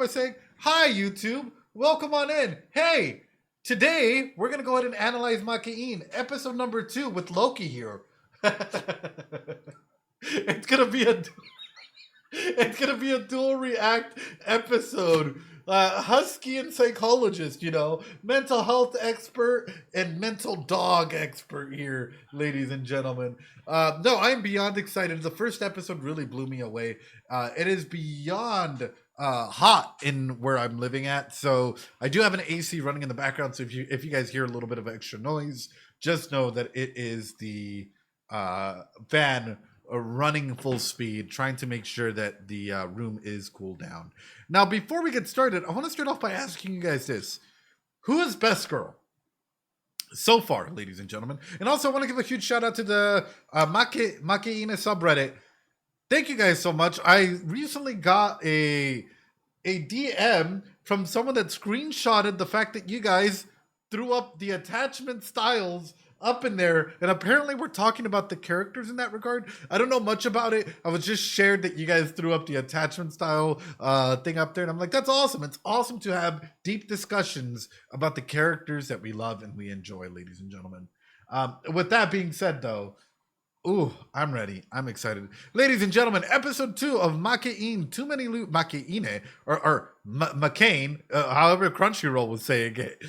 by saying, hi, YouTube. Welcome on in. Hey, today we're going to go ahead and analyze Makeine, episode number 2 with Loki here. it's going to be a... It's gonna be a dual react episode. Husky and psychologist, mental health expert and mental dog expert here, ladies and gentlemen. No, I'm beyond excited. The first episode really blew me away. It is beyond hot in where I'm living at, so I do have an AC running in the background. So if you guys hear a little bit of extra noise, just know that it is the fan running full speed, trying to make sure that the room is cooled down. Now, before we get started, I want to start off by asking you guys this. Who is best girl so far, ladies and gentlemen? And also, I want to give a huge shout out to the Makeine subreddit. Thank you guys so much. I recently got a DM from someone that screenshotted the fact that you guys threw up the attachment styles up in there, and apparently we're talking about the characters in that regard. I don't know much about it. I was just shared that you guys threw up the attachment style thing up there, and I'm like, that's awesome. It's awesome to have deep discussions about the characters that we love and we enjoy, ladies and gentlemen. With that being said, though, ooh, I'm ready. I'm excited. Ladies and gentlemen, episode 2 of Makeine, Too Many Loot, Makeine, or Makeine, however Crunchyroll was saying it.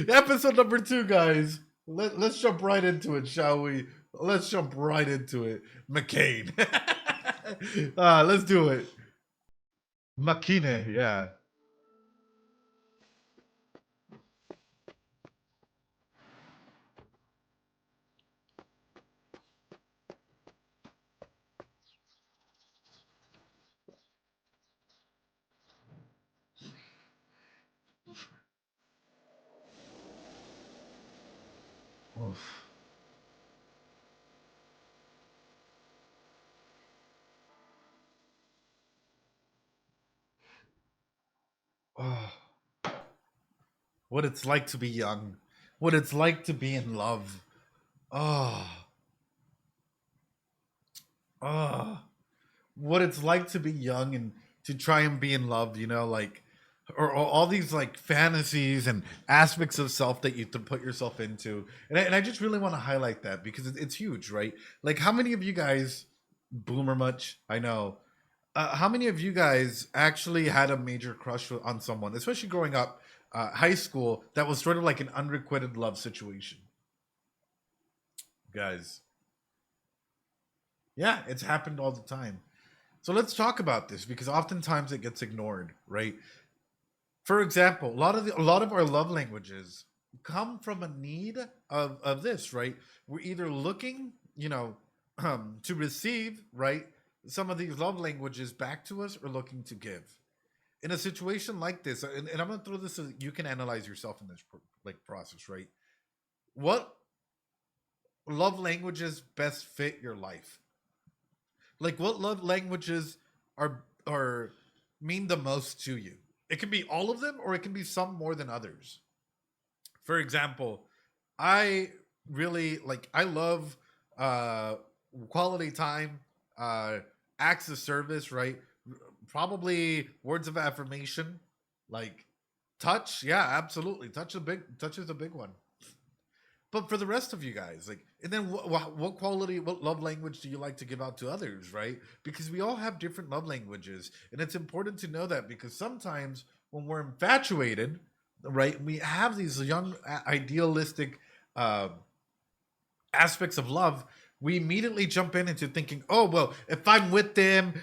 Episode number 2, guys. Let's jump right into it, shall we? Let's jump right into it. Makeine. Let's do it. Makeine, yeah. Oof. Oh. What it's like to be young. What it's like to be in love. Oh. Oh. What it's like to be young and to try and be in love, or all these like fantasies and aspects of self that you to put yourself into. And I just really want to highlight that because it's huge, right? Like, how many of you guys, boomer much? I know. How many of you guys actually had a major crush on someone, especially growing up, high school, that was sort of like an unrequited love situation? Guys, yeah, it's happened all the time. So let's talk about this because oftentimes it gets ignored, right? For example, a lot of our love languages come from a need of this, right? We're either looking, to receive, right, some of these love languages back to us, or looking to give. In a situation like this, and I'm gonna throw this so that you can analyze yourself in this process, right? What love languages best fit your life? Like, what love languages are mean the most to you? It can be all of them, or it can be some more than others. For example, I really I love uh quality time, uh acts of service, right? Probably words of affirmation, like touch. Yeah, absolutely. Touch is a big one. But for the rest of you guys, and then what quality, what love language do you like to give out to others, right? Because we all have different love languages, and it's important to know that because sometimes when we're infatuated, right, we have these young idealistic uh, aspects of love. We immediately jump in into thinking, oh, well, if I'm with them,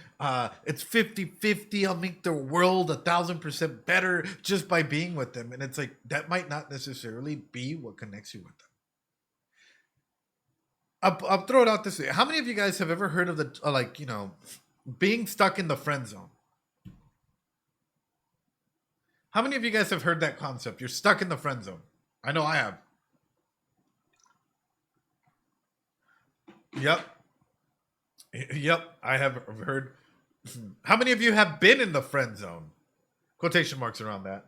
it's 50-50. I'll make their world 1,000% better just by being with them. And it's like, that might not necessarily be what connects you with them. I'll throw it out this way. How many of you guys have ever heard of the being stuck in the friend zone? How many of you guys have heard that concept? You're stuck in the friend zone. I know I have. Yep. Yep, I have heard. How many of you have been in the friend zone? Quotation marks around that.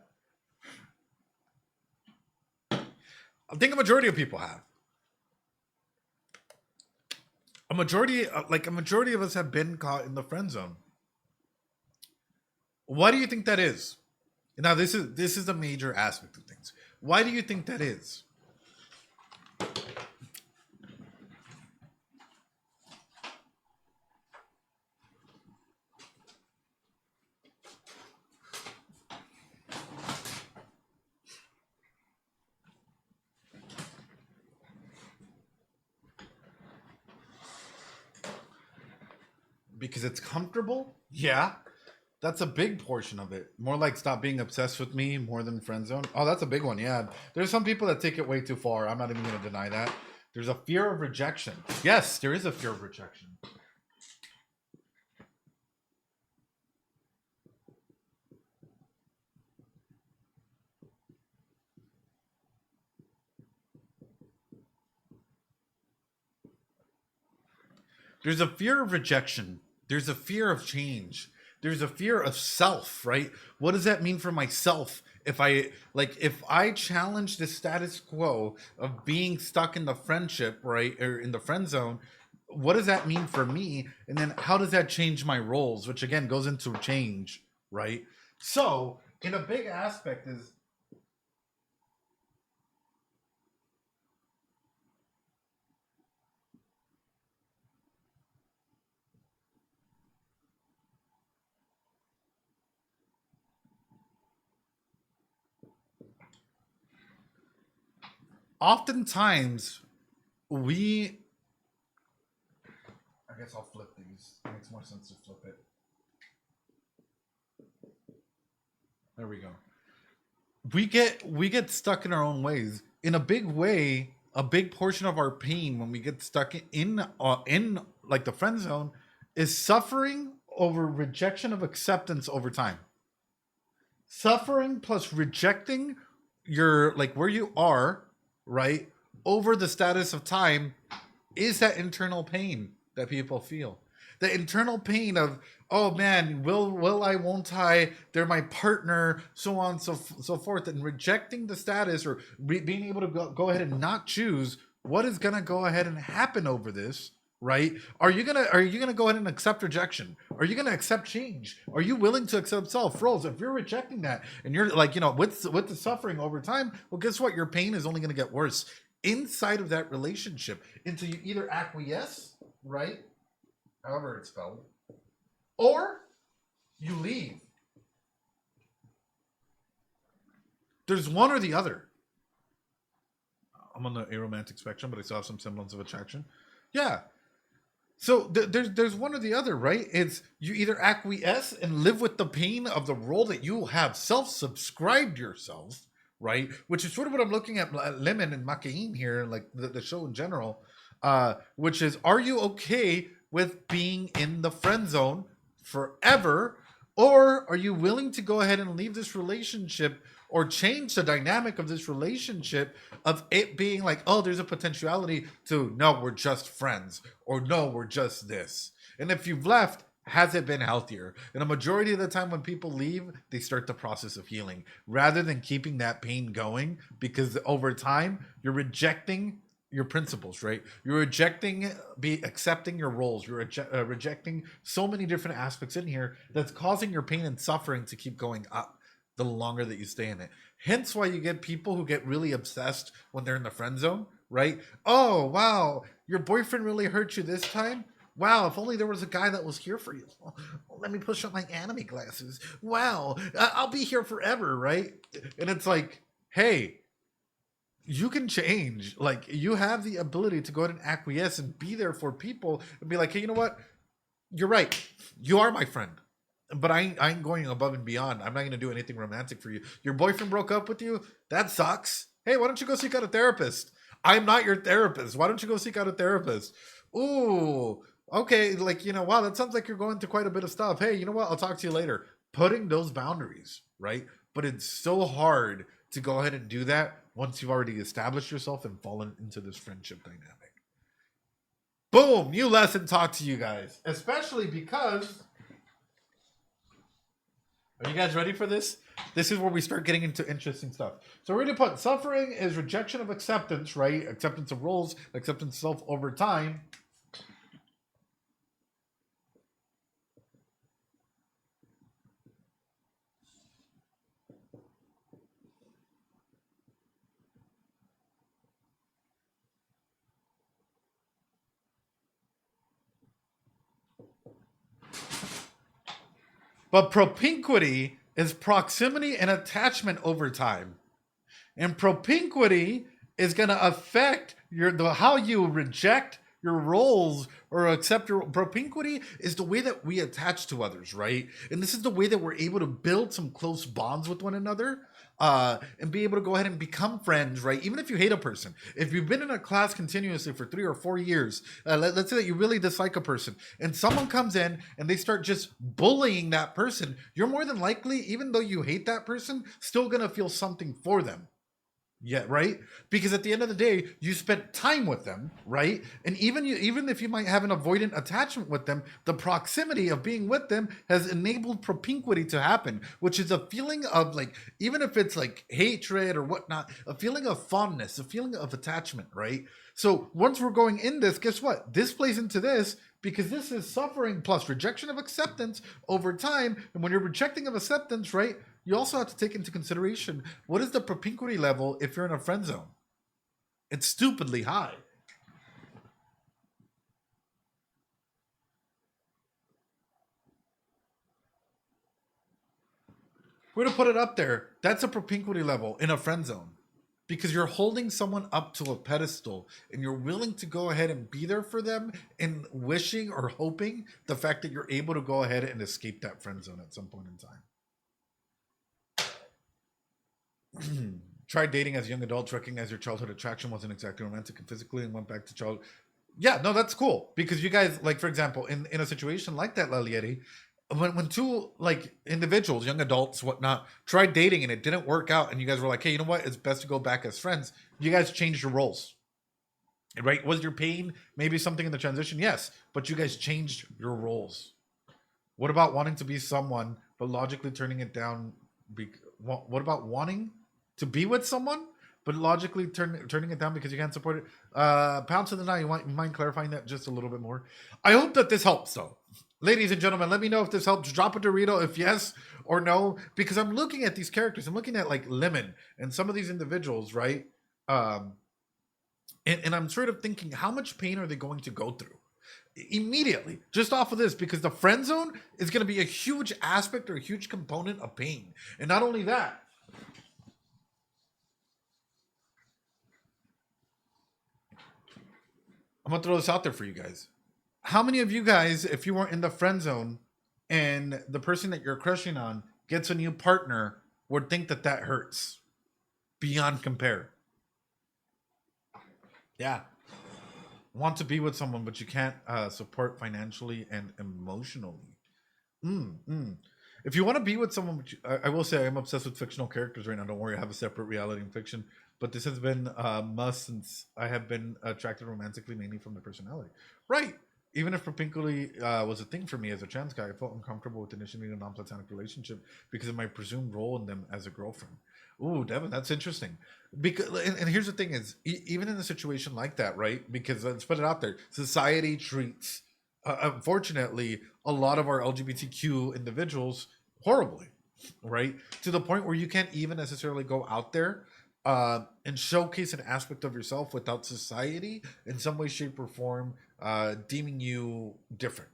I think a majority of people have. A majority of us have been caught in the friend zone. Why do you think that is? Now, this is a major aspect of things. Why do you think that is? Because it's comfortable? Yeah. That's a big portion of it. More like stop being obsessed with me more than friend zone. Oh, that's a big one. Yeah. There's some people that take it way too far. I'm not even going to deny that. There's a fear of rejection. Yes, there is a fear of rejection. There's a fear of rejection. There's a fear of change. There's a fear of self, right? What does that mean for myself? If I challenge the status quo of being stuck in the friendship, right, or in the friend zone, what does that mean for me? And then how does that change my roles, which again goes into change, right? So, in a big aspect is oftentimes we I guess I'll flip these. It makes more sense to flip it. There we go. We get stuck in our own ways. In a big way, a big portion of our pain when we get stuck in like the friend zone is suffering over rejection of acceptance over time. Suffering plus rejecting your like where you are, right? Over the status of time is that internal pain that people feel. The internal pain of, oh man, will I, won't I? They're my partner, so on, so forth, and rejecting the status or being able to go ahead and not choose what is gonna go ahead and happen over this. Right? Are you gonna go ahead and accept rejection? Are you gonna accept change? Are you willing to accept self roles? If you're rejecting that and you're like, with the suffering over time, well, guess what? Your pain is only gonna get worse inside of that relationship until you either acquiesce, right? However it's spelled, or you leave. There's one or the other. I'm on the aromantic spectrum, but I still have some semblance of attraction. Yeah. So there's one or the other, right? It's you either acquiesce and live with the pain of the role that you have self-subscribed yourself, right? Which is sort of what I'm looking at Lemon and Makeine here, like the show in general. Which is, are you okay with being in the friend zone forever, or are you willing to go ahead and leave this relationship or change the dynamic of this relationship of it being like, oh, there's a potentiality to no, we're just friends, or no, we're just this. And if you've left, has it been healthier? And a majority of the time when people leave, they start the process of healing rather than keeping that pain going, because over time you're rejecting your principles, right? You're rejecting be accepting your roles. You're rejecting so many different aspects in here that's causing your pain and suffering to keep going up the longer that you stay in it. Hence why you get people who get really obsessed when they're in the friend zone, right? Oh, wow, your boyfriend really hurt you this time? Wow, if only there was a guy that was here for you. Oh, let me push up my anime glasses. Wow, I'll be here forever, right? And it's like, hey, you can change. Like, you have the ability to go ahead and acquiesce and be there for people and be like, hey, you know what? You're right. You are my friend. But I ain't going above and beyond. I'm not going to do anything romantic for you. Your boyfriend broke up with you? That sucks. Hey, why don't you go seek out a therapist? I'm not your therapist. Why don't you go seek out a therapist? Ooh, okay. Like, wow, that sounds like you're going through quite a bit of stuff. Hey, you know what? I'll talk to you later. Putting those boundaries, right? But it's so hard to go ahead and do that once you've already established yourself and fallen into this friendship dynamic. Boom, new lesson taught to you guys. Especially because, are you guys ready for this? This is where we start getting into interesting stuff. So we're going to put suffering is rejection of acceptance, right? Acceptance of roles, acceptance of self over time. But propinquity is proximity and attachment over time. And propinquity is going to affect how you reject your roles or accept your propinquity is the way that we attach to others, right? And this is the way that we're able to build some close bonds with one another, and be able to go ahead and become friends, right? Even if you hate a person, if you've been in a class continuously for 3 or 4 years, let's say that you really dislike a person, and someone comes in and they start just bullying that person, you're more than likely, even though you hate that person, still gonna feel something for them. Yeah, right. Because at the end of the day, you spent time with them, right? And even if you might have an avoidant attachment with them, the proximity of being with them has enabled propinquity to happen, which is a feeling of like, even if it's like hatred or whatnot, a feeling of fondness, a feeling of attachment, right? So once we're going in this, guess what? This plays into this because this is suffering plus rejection of acceptance over time. And when you're rejecting of acceptance, right? You also have to take into consideration what is the propinquity level if you're in a friend zone. It's stupidly high. We're gonna put it up there. That's a propinquity level in a friend zone because you're holding someone up to a pedestal and you're willing to go ahead and be there for them and wishing or hoping the fact that you're able to go ahead and escape that friend zone at some point in time. Tried dating as a young adult, recognized your childhood attraction wasn't exactly romantic and physically, and went back to child. Yeah, no, that's cool because you guys, like for example, in a situation like that, Lalieri, when two like individuals, young adults, whatnot, tried dating and it didn't work out, and you guys were like, hey, you know what? It's best to go back as friends. You guys changed your roles, right? Was your pain maybe something in the transition? Yes, but you guys changed your roles. What about wanting to be someone but logically turning it down? What about wanting to be with someone but logically turning it down because you can't support it? Pound to the nine. You mind clarifying that just a little bit more? I hope that this helps, though. Ladies and gentlemen, let me know if this helps. Drop a Dorito if yes or no, because I'm looking at these characters. I'm looking at like Lemon and some of these individuals, right? Um, and I'm sort of thinking, how much pain are they going to go through? Immediately just off of this, because the friend zone is going to be a huge aspect or a huge component of pain. And not only that, I'm gonna throw this out there for you guys. How many of you guys, if you weren't in the friend zone and the person that you're crushing on gets a new partner, would think that that hurts beyond compare? Yeah, want to be with someone but you can't support financially and emotionally. If you want to be with someone, I will say I'm obsessed with fictional characters right now. Don't worry, I have a separate reality and fiction. But this has been a must since I have been attracted romantically mainly from their personality. Right. Even if propinquity was a thing for me as a trans guy, I felt uncomfortable with initiating a non-platonic relationship because of my presumed role in them as a girlfriend. Ooh, Devin, that's interesting. Because and here's the thing: is even in a situation like that, right? Because let's put it out there, society treats, unfortunately, a lot of our LGBTQ individuals horribly, right? To the point where you can't even necessarily go out there and showcase an aspect of yourself without society in some way, shape, or form deeming you different.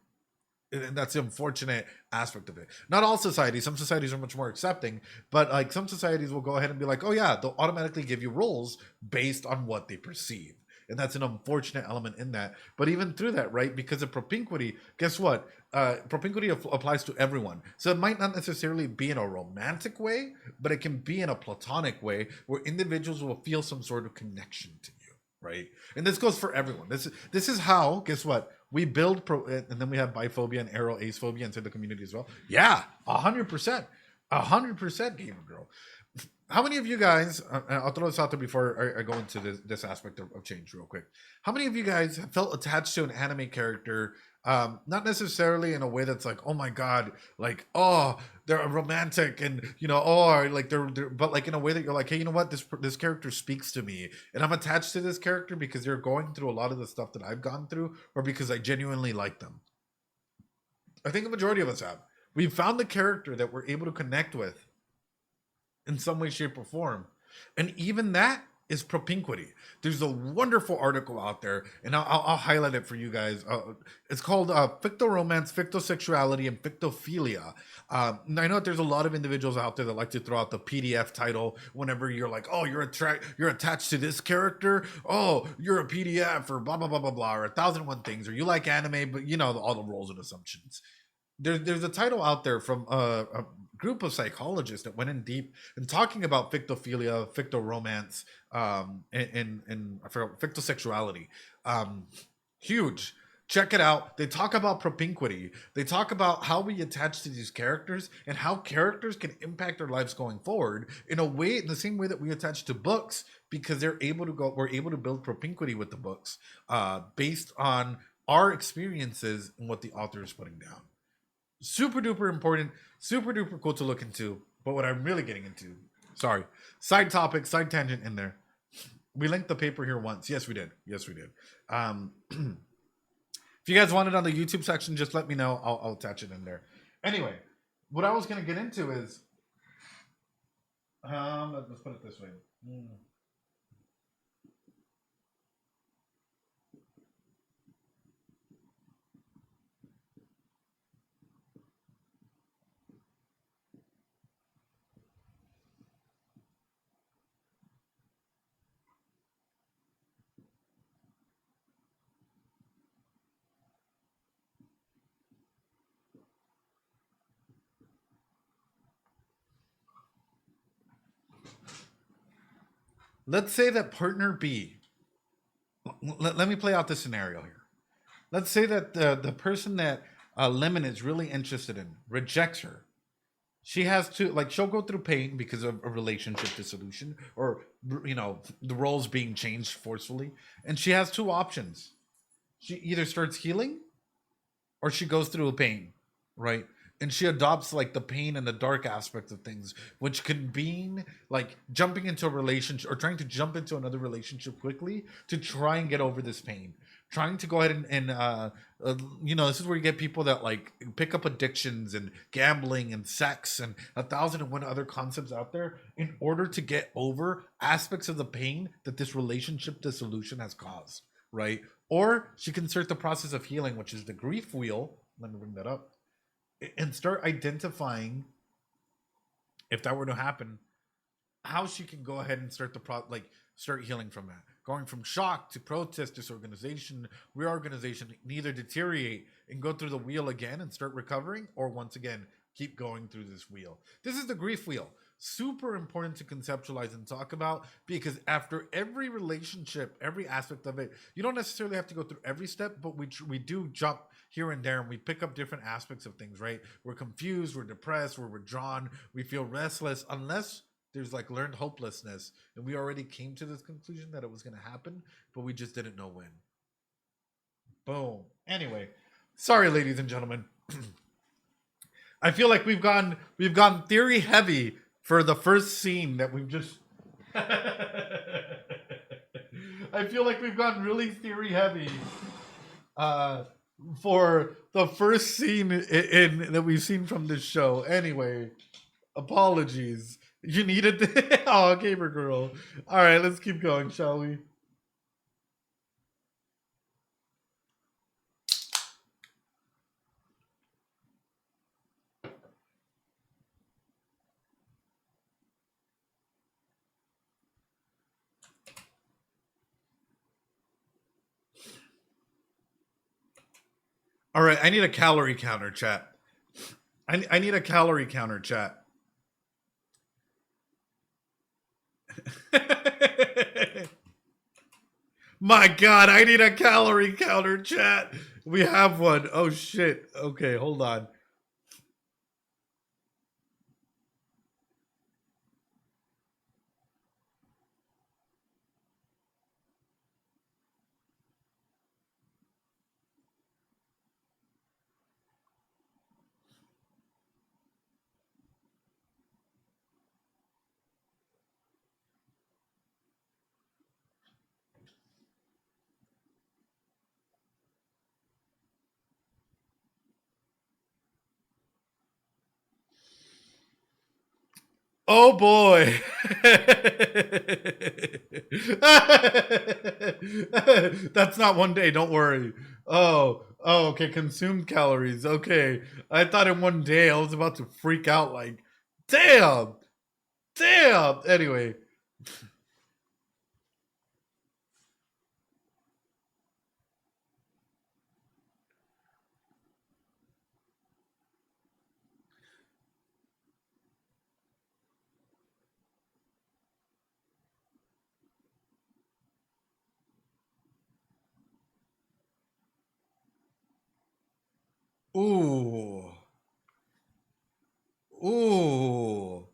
And that's the unfortunate aspect of it. Not all societies. Some societies are much more accepting, but like some societies will go ahead and be like, "Oh yeah," they'll automatically give you roles based on what they perceive, and that's an unfortunate element in that. But even through that, right? Because of propinquity, guess what? Propinquity applies to everyone, so it might not necessarily be in a romantic way, but it can be in a platonic way where individuals will feel some sort of connection to you, right? And this goes for everyone. This is how. Guess what? We build and then we have biphobia and arrow ace phobia inside the community as well. Yeah, 100%, 100%, gamer girl. How many of you guys? I'll throw this out there before I go into this aspect of change real quick. How many of you guys have felt attached to an anime character? Not necessarily in a way that's like, oh my god, like oh they're romantic and oh like they're but like in a way that you're like, hey, you know what, this character speaks to me and I'm attached to this character because they're going through a lot of the stuff that I've gone through, or because I genuinely like them. I think the majority of us have. We've found the character that we're able to connect with in some way, shape, or form. And even that is Propinquity. There's a wonderful article out there, and I'll highlight it for you guys. It's called Fictoromance, Fictosexuality, and Fictophilia. And I know that there's a lot of individuals out there that like to throw out the PDF title whenever you're like, oh, you're attached to this character. Oh, you're a PDF or blah blah blah blah blah, or 1,001 things, or you like anime, but you know all the roles and assumptions. There's a title out there from a group of psychologists that went in deep and talking about fictophilia, fictoromance, and I forgot fictosexuality. Huge. Check it out. They talk about propinquity. They talk about how we attach to these characters and how characters can impact our lives going forward in a way, in the same way that we attach to books, because we're able to build propinquity with the books, based on our experiences and what the author is putting down. Super duper important, super duper cool to look into. But what I'm really getting into, sorry, side topic, side tangent in there. We linked the paper here once. Yes, we did. Yes, we did. If you guys want it on the YouTube section, just let me know. I'll attach it in there. Anyway, what I was going to get into is, let's put it this way. Let's say that partner B, let me play out the scenario here. Let's say that the person that Lemon is really interested in rejects her. She has to, like, she'll go through pain because of a relationship dissolution, or the roles being changed forcefully, and she has two options. She either starts healing or she goes through a pain, right? And she adopts like the pain and the dark aspects of things, which can be like jumping into a relationship or trying to jump into another relationship quickly to try and get over this pain. Trying to go ahead and this is where you get people that like pick up addictions and gambling and sex and 1,001 other concepts out there in order to get over aspects of the pain that this relationship dissolution has caused, right? Or she can start the process of healing, which is the grief wheel. Let me bring that up and start identifying, if that were to happen, how she can go ahead and start start healing from that, going from shock to protest, disorganization, reorganization, neither deteriorate and go through the wheel again and start recovering, or once again keep going through this wheel. This is the grief wheel. Super important to conceptualize and talk about, because after every relationship, every aspect of it, you don't necessarily have to go through every step, but we do jump here and there and we pick up different aspects of things, right? We're confused, we're depressed, we're withdrawn, we feel restless, unless there's like learned hopelessness, and we already came to this conclusion that it was going to happen, but we just didn't know when. Boom. Anyway, sorry, ladies and gentlemen. I feel like we've gone theory heavy for the first scene that we've just. I feel like we've gotten really theory heavy for the first scene in that we've seen from this show. Anyway, apologies. You needed oh, gamer girl. All right, let's keep going, shall we? All right, I need a calorie counter, chat. I need a calorie counter, chat. My God, I need a calorie counter, chat. We have one. Oh shit. Okay, hold on. Oh boy. That's not one day, don't worry. Oh, okay, consumed calories. Okay. I thought in one day I was about to freak out like, damn, damn. Anyway. Ooh. Ooh.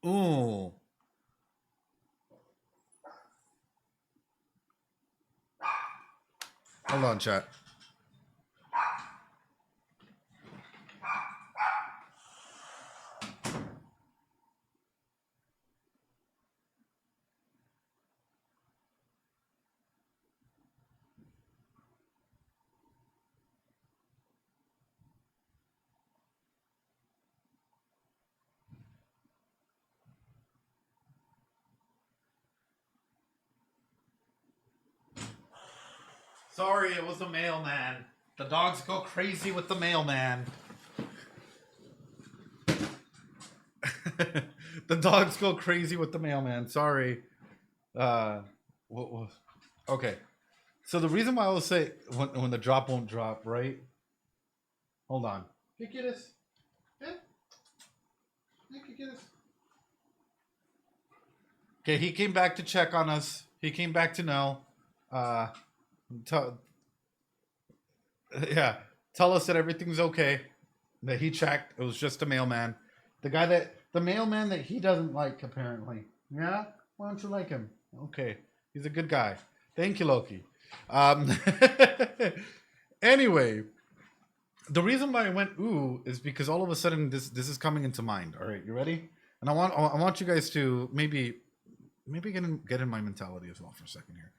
Ooh. Hold on, chat. Sorry, it was the mailman. The dogs go crazy with the mailman. The dogs go crazy with the mailman. Sorry. What, okay. So the reason why I will say when the drop won't drop, right? Hold on. Hey, Kittis. Hey, Kittis. Okay, he came back to check on us. He came back to know. Uh, tell, yeah, tell us that everything's okay. That he checked. It was just a mailman. The mailman that he doesn't like, apparently. Yeah? Why don't you like him? Okay. He's a good guy. Thank you, Loki. Um, anyway, the reason why I went ooh is because all of a sudden this is coming into mind. All right, you ready? And I want you guys to maybe get in my mentality as well for a second here.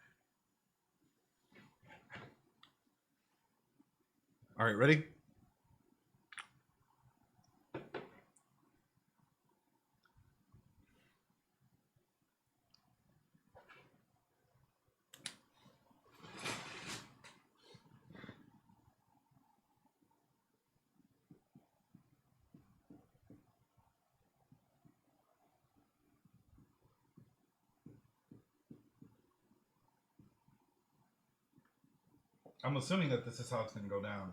All right, ready? I'm assuming that this is how it's going to go down.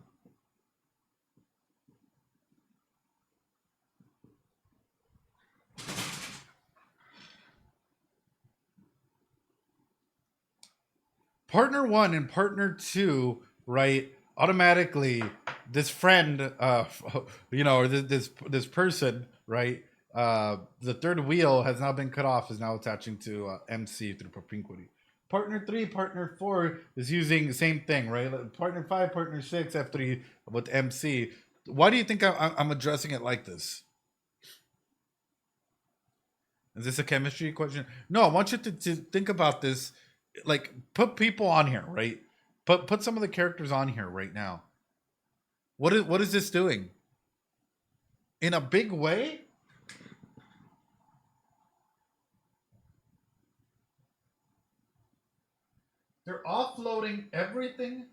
Partner one and partner two, right? Automatically, this friend, or this person, right? The third wheel has now been cut off. Is now attaching to MC through Propinquity. Partner three, partner four is using the same thing, right? Partner five, partner six, F3 with MC. Why do you think I'm addressing it like this? Is this a chemistry question? No, I want you to think about this. Like, put people on here, right? Put some of the characters on here right now. What is this doing? In a big way? They're offloading everything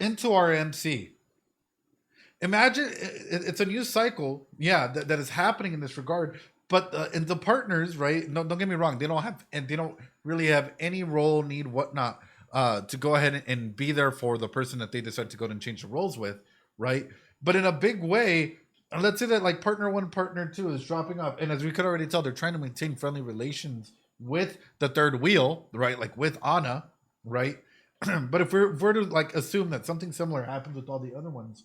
into our MC. Imagine it's a new cycle, yeah, that is happening in this regard. But in the partners, right? No, don't get me wrong. They don't really have any role, need, whatnot, to go ahead and be there for the person that they decide to go and change the roles with, right? But in a big way, let's say that like partner one, partner two is dropping off, and as we could already tell, they're trying to maintain friendly relations with the third wheel, right? Like with Anna, right? But if we're to like assume that something similar happens with all the other ones,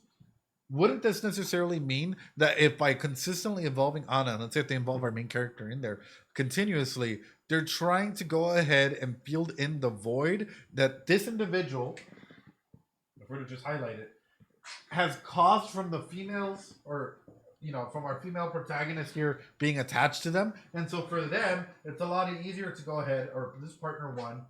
wouldn't this necessarily mean that if by consistently evolving Anna, let's say if they involve our main character in there continuously, they're trying to go ahead and fill in the void that this individual, if we're to just highlight it, has caused from the females, or from our female protagonist here being attached to them. And so for them, it's a lot easier to go ahead, or this partner one,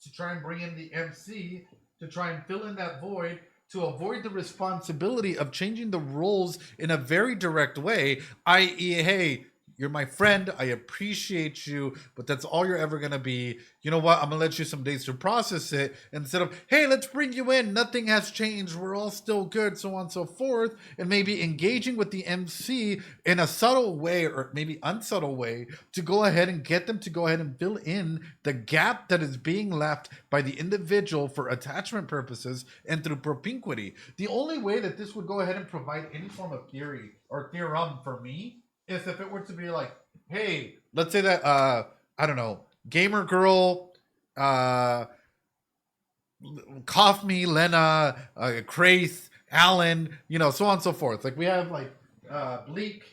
to try and bring in the MC to try and fill in that void, to avoid the responsibility of changing the roles in a very direct way, i.e., hey, you're my friend. I appreciate you, but that's all you're ever going to be. You know what? I'm going to let you some days to process it instead of, hey, let's bring you in. Nothing has changed. We're all still good, so on and so forth. And maybe engaging with the MC in a subtle way or maybe unsubtle way to go ahead and get them to go ahead and fill in the gap that is being left by the individual for attachment purposes and through propinquity. The only way that this would go ahead and provide any form of theory or theorem for me is if it were to be like, hey, let's say that I don't know, gamer girl, cough me, Lena, Crace, Alan, you know, so on and so forth. Like we have like Bleak,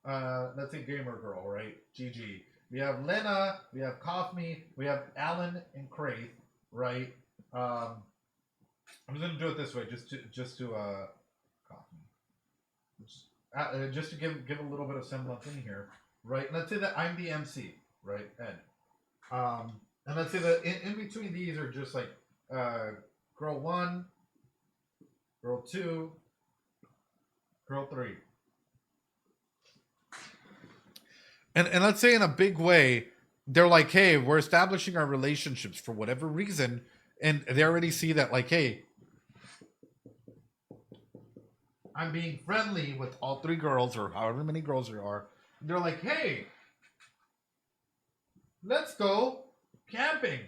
let's say gamer girl, right? GG. We have Lena, we have cough me, we have Alan and Crace, right? I'm just gonna do it this way, just to cough me. Just to give a little bit of semblance in here, right? Let's say that I'm the MC, right, Ed. And let's say that in between these are just like girl 1, girl 2, girl 3. And let's say in a big way, they're like, hey, we're establishing our relationships for whatever reason, and they already see that like, hey, I'm being friendly with all 3 girls or however many girls there are. They're like, hey, let's go camping.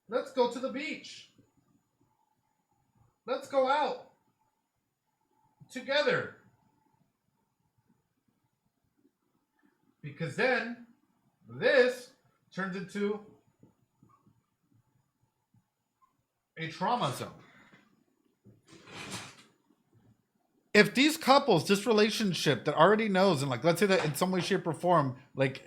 Let's go to the beach. Let's go out together. Because then this turns into a trauma zone. If these couples, this relationship that already knows, and like, let's say that in some way, shape, or form, like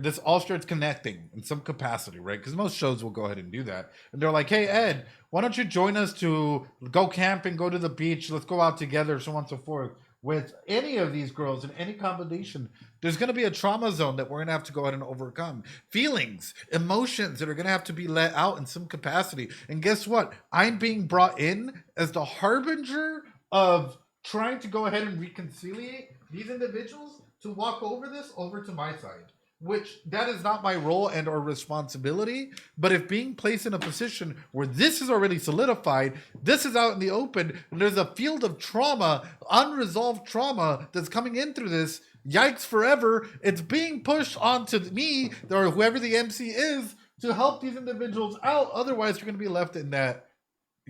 this all starts connecting in some capacity, right? Because most shows will go ahead and do that. And they're like, hey, Ed, why don't you join us to go camping, go to the beach, let's go out together, so on and so forth. With any of these girls in any combination, there's going to be a trauma zone that we're going to have to go ahead and overcome. Feelings, emotions that are going to have to be let out in some capacity. And guess what? I'm being brought in as the harbinger of trying to go ahead and reconciliate these individuals to walk over to my side, which that is not my role and or responsibility. But if being placed in a position where this is already solidified, this is out in the open, and there's a field of trauma, unresolved trauma that's coming in through this, yikes forever, it's being pushed onto me or whoever the MC is to help these individuals out. Otherwise, you're going to be left in that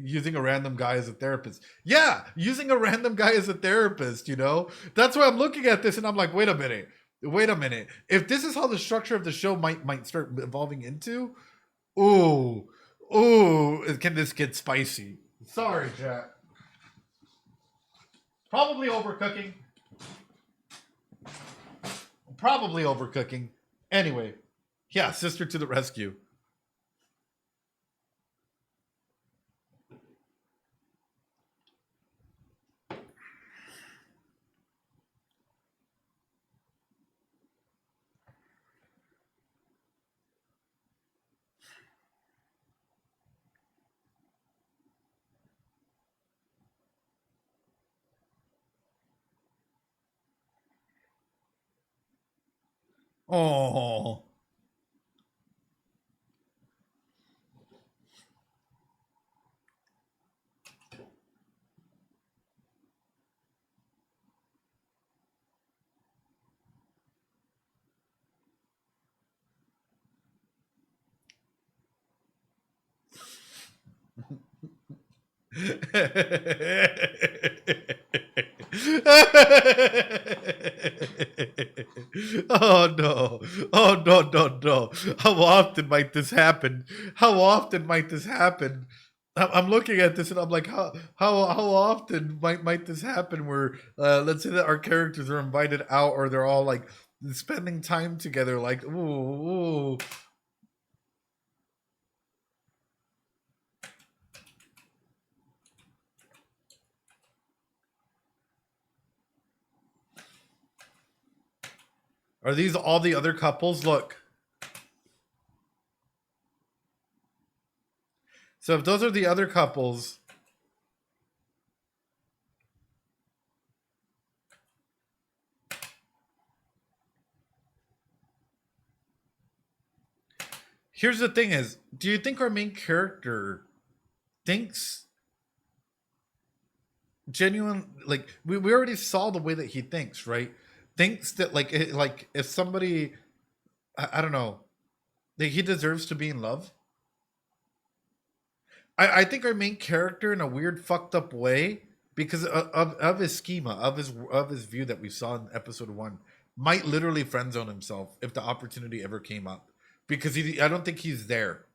using a random guy as a therapist. Yeah, using a random guy as a therapist, you know? That's why I'm looking at this and I'm like, wait a minute. If this is how the structure of the show might start evolving into, ooh, can this get spicy? Sorry, Jack. Probably overcooking. Anyway, yeah, sister to the rescue. Oh. Oh no. Oh no. How often might this happen? I'm looking at this and I'm like, how often might this happen where let's say that our characters are invited out or they're all like spending time together, like ooh. Are these all the other couples? Look. So if those are the other couples, here's the thing: is do you think our main character thinks genuine? Like we already saw the way that he thinks, right? Thinks that like if somebody, I don't know, that he deserves to be in love. I think our main character, in a weird, fucked up way, because of his schema, of his view that we saw in episode 1, might literally friend zone himself if the opportunity ever came up, because I don't think he's there,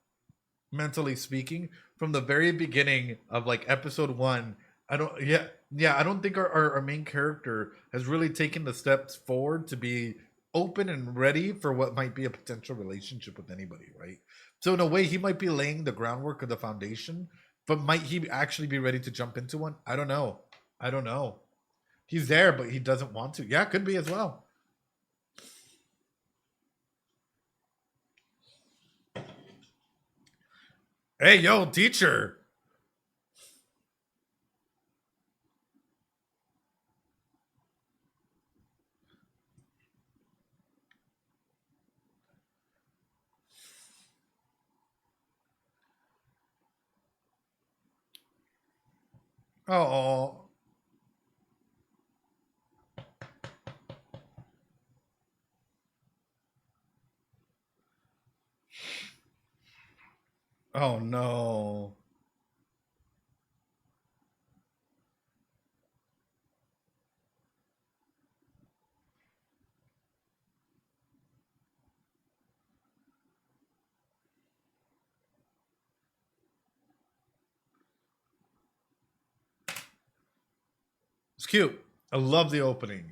mentally speaking, from the very beginning of like episode 1. I don't, yeah, I don't think our main character has really taken the steps forward to be open and ready for what might be a potential relationship with anybody, right? So in a way, he might be laying the groundwork of the foundation, but might he actually be ready to jump into one? I don't know. I don't know. He's there, but he doesn't want to. Yeah, could be as well. Hey, yo, teacher. Oh. Oh no. It's cute. I love the opening.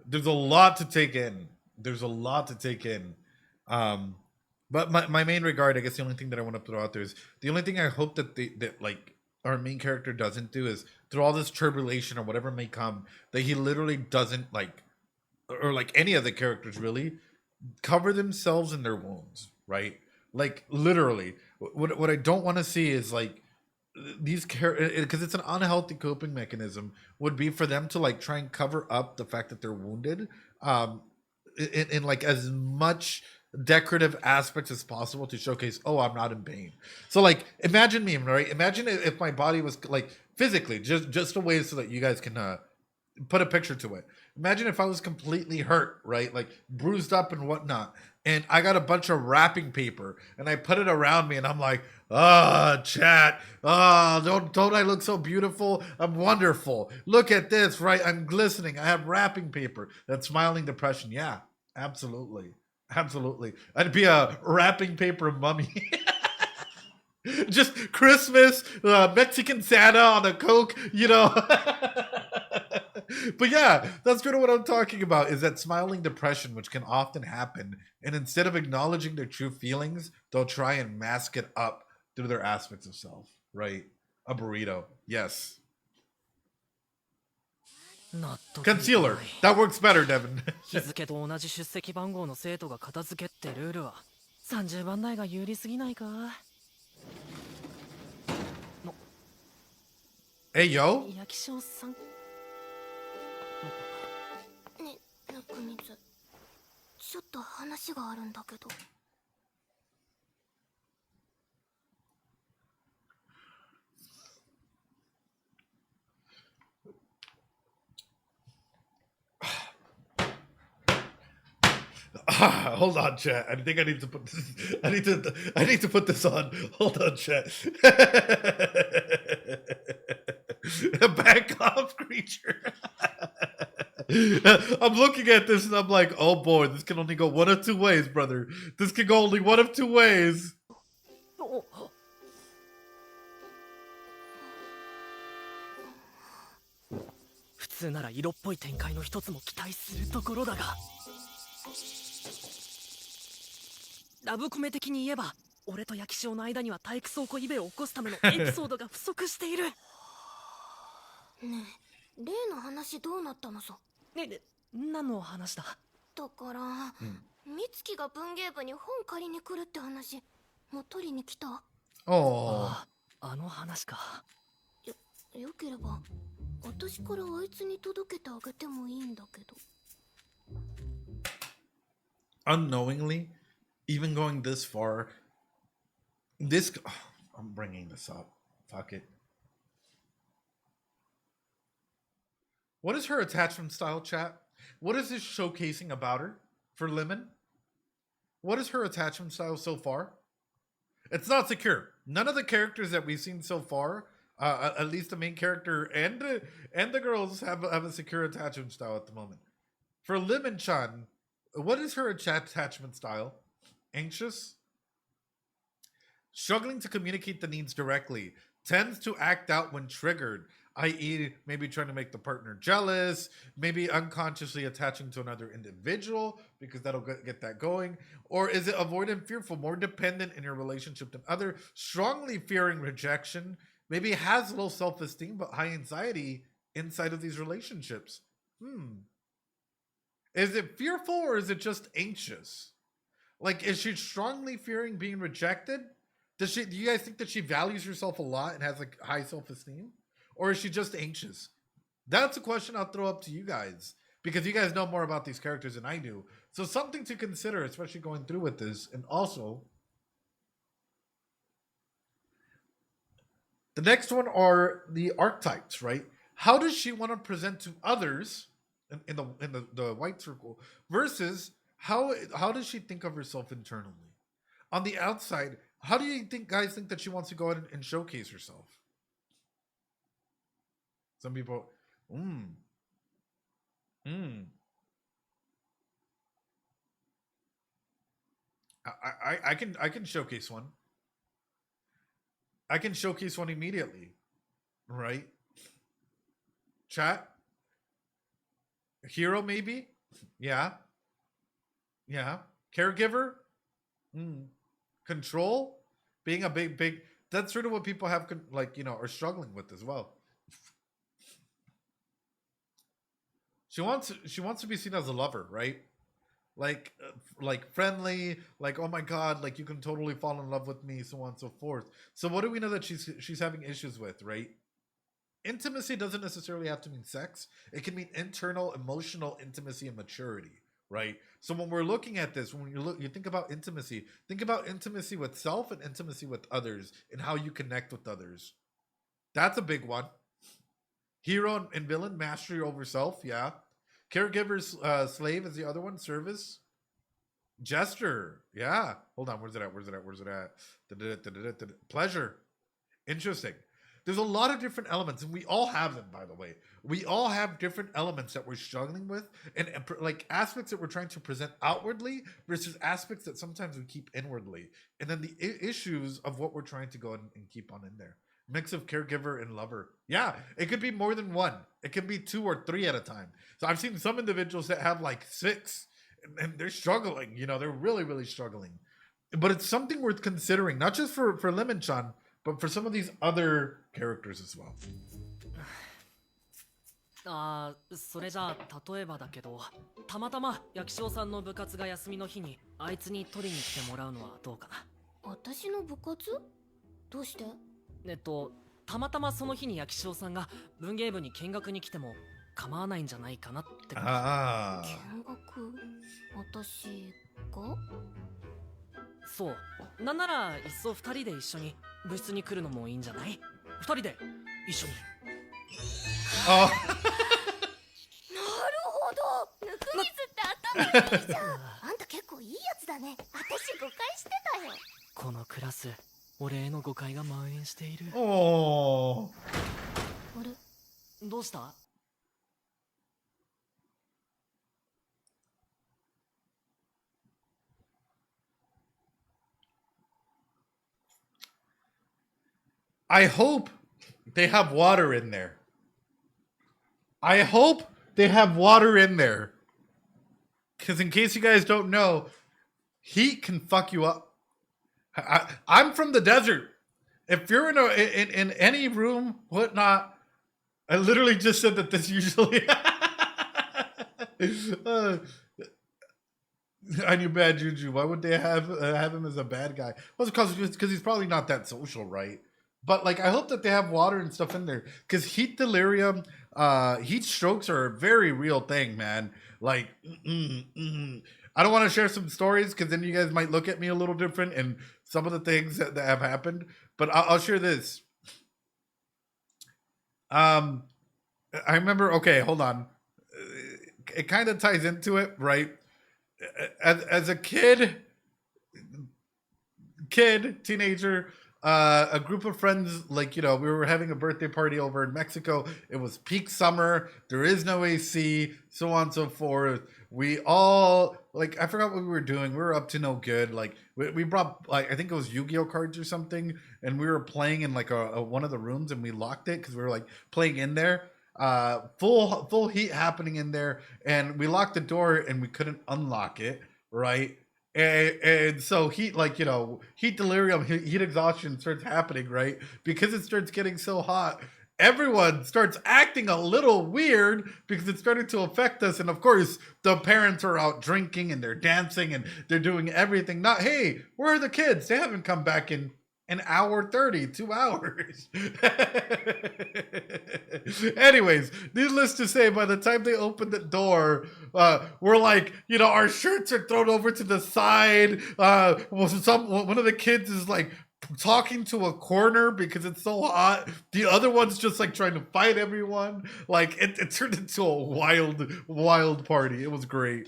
There's a lot to take in. There's a lot to take in. Um, but my main regard, I guess the only thing that I want to throw out there is the only thing I hope that like our main character doesn't do is through all this tribulation or whatever may come, that he literally doesn't like, or like any of the characters really, cover themselves in their wounds, right? Like literally. What I don't want to see is like these characters, because it's an unhealthy coping mechanism, would be for them to like try and cover up the fact that they're wounded, um in like as much decorative aspects as possible to showcase, oh, I'm not in pain. So like imagine me, right? Imagine if my body was like physically, just a way so that you guys can put a picture to it. Imagine if I was completely hurt, right? Like bruised up and whatnot. And I got a bunch of wrapping paper and I put it around me and I'm like, chat. Don't I look so beautiful? I'm wonderful. Look at this, right? I'm glistening. I have wrapping paper. That's smiling depression. Yeah, absolutely. Absolutely. I'd be a wrapping paper mummy. Just Christmas, Mexican Santa on a Coke, you know. But yeah, that's kind of what I'm talking about, is that smiling depression, which can often happen. And instead of acknowledging their true feelings, they'll try and mask it up through their aspects of self, right? A burrito. Yes. Concealer. That works better, Devin. 日付と同じ出席番号の生徒が片付けってルールは30番台が有利すぎないか。Hey, yo. 焼き翔さん。ね、ぬくみず。ちょっと話があるんだけど。Hold on, chat. I think I need to put this. I need to put this on. Hold on, chat. Back off, creature. I'm looking at this and I'm like, oh boy, this can only go one of two ways, brother. This can go only one of two ways. 普通なら色っぽい展開の一つも期待するところだが、ラブコメ的に言えば俺と焼き翔の間には体育倉庫イベを起こすためのエピソードが不足している。ねえ、例の話どうなったのさ。ね、何の話だ。だから、美月が文芸部に本借りに来るって話、もう取りに来た。Oh. あの話か。よければ私からあいつに届けてあげてもいいんだけど。 Unknowingly, even going this far, this I'm bringing this up. Fuck it. What is her attachment style, chat? What is this showcasing about her for Lemon? What is her attachment style so far? It's not secure. None of the characters that we've seen so far, at least the main character and the girls, have a secure attachment style at the moment. For Lemon-chan, what is her attachment style? Anxious? Struggling to communicate the needs directly. Tends to act out when triggered, i.e., maybe trying to make the partner jealous, maybe unconsciously attaching to another individual because that'll get that going. Or is it avoidant, fearful, more dependent in your relationship than other, strongly fearing rejection, maybe has low self-esteem but high anxiety inside of these relationships? Is it fearful or is it just anxious? Like, is she strongly fearing being rejected? Do you guys think that she values herself a lot and has like high self-esteem? Or is she just anxious? That's a question I'll throw up to you guys, because you guys know more about these characters than I do. So something to consider, especially going through with this. And also, the next one are the archetypes, right? How does she want to present to others in the white circle versus how does she think of herself internally? On the outside, how do you guys think that she wants to go ahead and showcase herself? Some people, I can showcase one. I can showcase one immediately, right? Chat? Hero, maybe? Yeah. Caregiver? Control? Being a big, that's sort of what people have, like, are struggling with as well. She wants to be seen as a lover, right? Like friendly, like, oh my god, like you can totally fall in love with me, so on and so forth. So what do we know that she's having issues with, right? Intimacy doesn't necessarily have to mean sex. It can mean internal emotional intimacy and maturity, right? So when we're looking at this, when you think about intimacy with self and intimacy with others and how you connect with others. That's a big one. Hero and villain, mastery over self, yeah. Caregiver's slave is the other one. Service. Gesture, yeah. Hold on, where's it at? Pleasure. Interesting. There's a lot of different elements, and we all have them, by the way. We all have different elements that we're struggling with, and like aspects that we're trying to present outwardly versus aspects that sometimes we keep inwardly. And then the issues of what we're trying to go and keep on in there. Mix of caregiver and lover. Yeah, it could be more than one. It could be 2 or 3 at a time. So I've seen some individuals that have like 6, and they're struggling. They're really, really struggling. But it's something worth considering, not just for Lemon-chan, but for some of these other characters as well. それじゃあ例えばだけど、たまたま焼き翔さんの部活が休みの日にあいつに取りに来てもらうのはどうかな。私の部活？どうして？たまたまその日に焼き翔さんが文芸部に見学に来ても構わないんじゃないかなってこと。見学？私が？そう。なんならいっそ2人で一緒に部室に来るのもいいんじゃない？ 2人で一緒に。あ。なるほど。ぬくみずって頭いいじゃん。あんた結構いいやつだね。私誤解してたよ。このクラス、俺への誤解が蔓延している。おー。あれ？どうした？ I hope they have water in there. I hope they have water in there. Because in case you guys don't know, heat can fuck you up. I'm from the desert. If you're in any room, whatnot, I literally just said that this usually... I knew bad juju. Why would they have him as a bad guy? Well, it's because he's probably not that social, right? But like, I hope that they have water and stuff in there, because heat delirium, heat strokes are a very real thing, man. Like, I don't want to share some stories because then you guys might look at me a little different and some of the things that have happened. But I'll share this. I remember. Okay, hold on. It kind of ties into it, right? As a teenager, a group of friends, like, we were having a birthday party over in Mexico. It was peak summer. There is no AC, so on and so forth. We all, like, I forgot what we were doing. We were up to no good. Like, we brought, like, I think it was Yu-Gi-Oh cards or something, and we were playing in like a one of the rooms, and we locked it because we were like playing in there. Full heat happening in there, and we locked the door and we couldn't unlock it, right? And so heat, like, heat delirium, heat exhaustion starts happening, right? Because it starts getting so hot, everyone starts acting a little weird because it's starting to affect us. And of course, the parents are out drinking and they're dancing and they're doing everything. Not, hey, where are the kids? They haven't come back in an hour 30, 2 hours. Anyways, needless to say, by the time they open the door, we're like, our shirts are thrown over to the side. One of the kids is like talking to a corner because it's so hot. The other one's just like trying to fight everyone. Like, it turned into a wild party. It was great.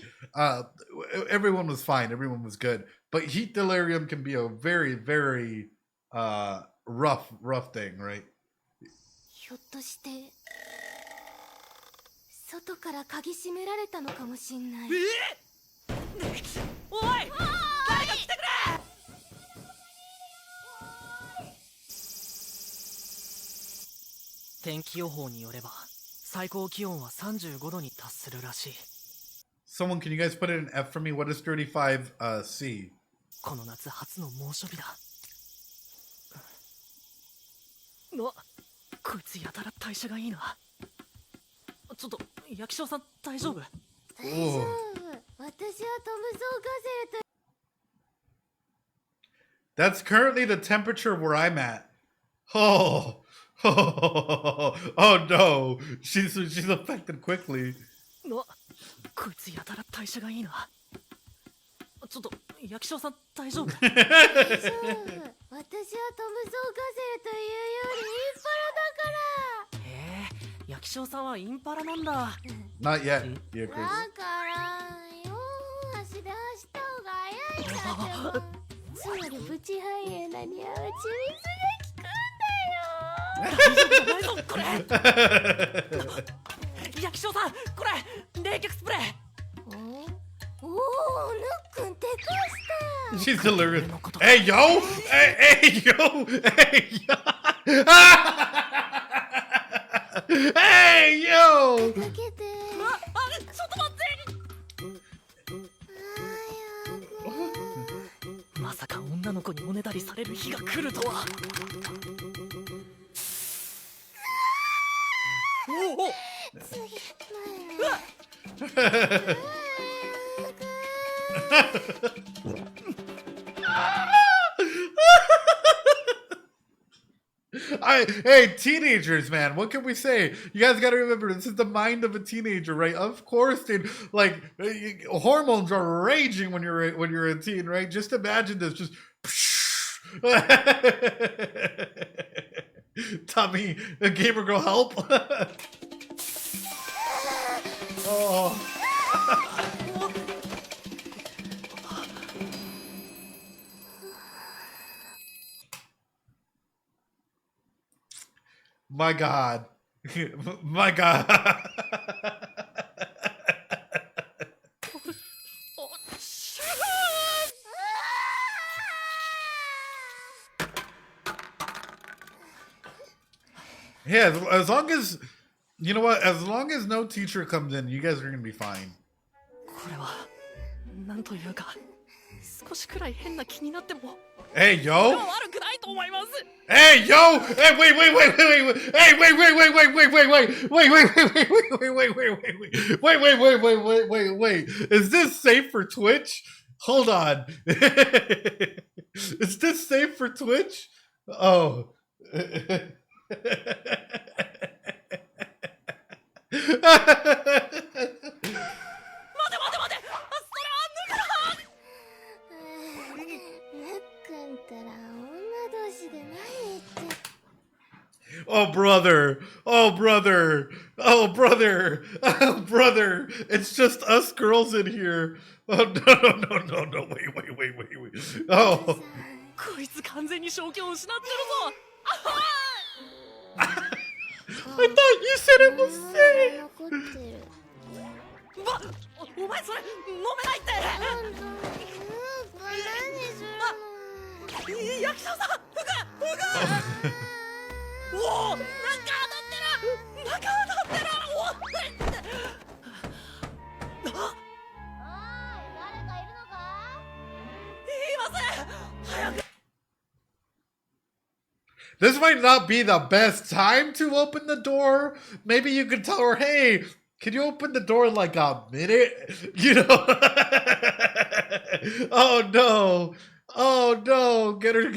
Everyone was fine. Everyone was good. But heat delirium can be a very, very rough thing, right? ひょっとして外から鍵閉められたのかもしんない。おい、誰か来てくれ。天気予報によれば最高気温は35度に達するらしい。 Someone, can you guys put it in F for me? What is 35 C? この夏初の猛暑日だ。こいつやたら代謝がいいな。ちょっと焼き翔さん大丈夫？大丈夫。私はトムゾーガゼルと。 That's currently the temperature where I'm at. Oh no. She's affected quickly. こいつやたら代謝がいいな。ちょっと焼き翔さん大丈夫？大丈夫。私はトムゾーガゼルというよりインパラだから。焼き翔さんはインパラなんだ。Not yet. Yeah, だ Chris. から4足で走った方が早いんだってば。つまりプチハイエナには打ち水が効くんだよ。大丈夫これ。焼き翔さん、これ冷却スプレー。おお、ぬっくんてかした。 She's delirious. Hey yo! Hey yo! Hey yo! かけて。ちょっと待って。まさか女の子におねだりされる日が来るとは。おお。次。Hey, teenagers, man, what can we say? You guys got to remember, this is the mind of a teenager, right? Of course, dude, like, hormones are raging when you're a teen, right? Just imagine this, just Tommy, a gamer girl, help. Oh. My God. My God. Yeah, as long as, you know what, as long as no teacher comes in, you guys are going to be fine. これはなんというか少しくらい変な気になっても Hey, yo! 悪くないと思います。 Hey, yo! Hey, wait! Hey, wait! Wait! Is this safe for Twitch? Hold on. Is this safe for Twitch? Oh, Oh brother, oh brother, oh brother, oh brother! It's just us girls in here. Oh no! Wait! Oh. こいつ完全に正気を失ってるぞ。 I thought you said it was safe. 残ってる。お前それ飲めないって。何するの。役所さん、おお、なんか当たってる。なんか当たってる。おおい、誰かいるのか。いません。早く。 This might not be the best time to open the door. Maybe you could tell her, hey, can you open the door in like a minute? You know? Oh no. Oh no. Get her,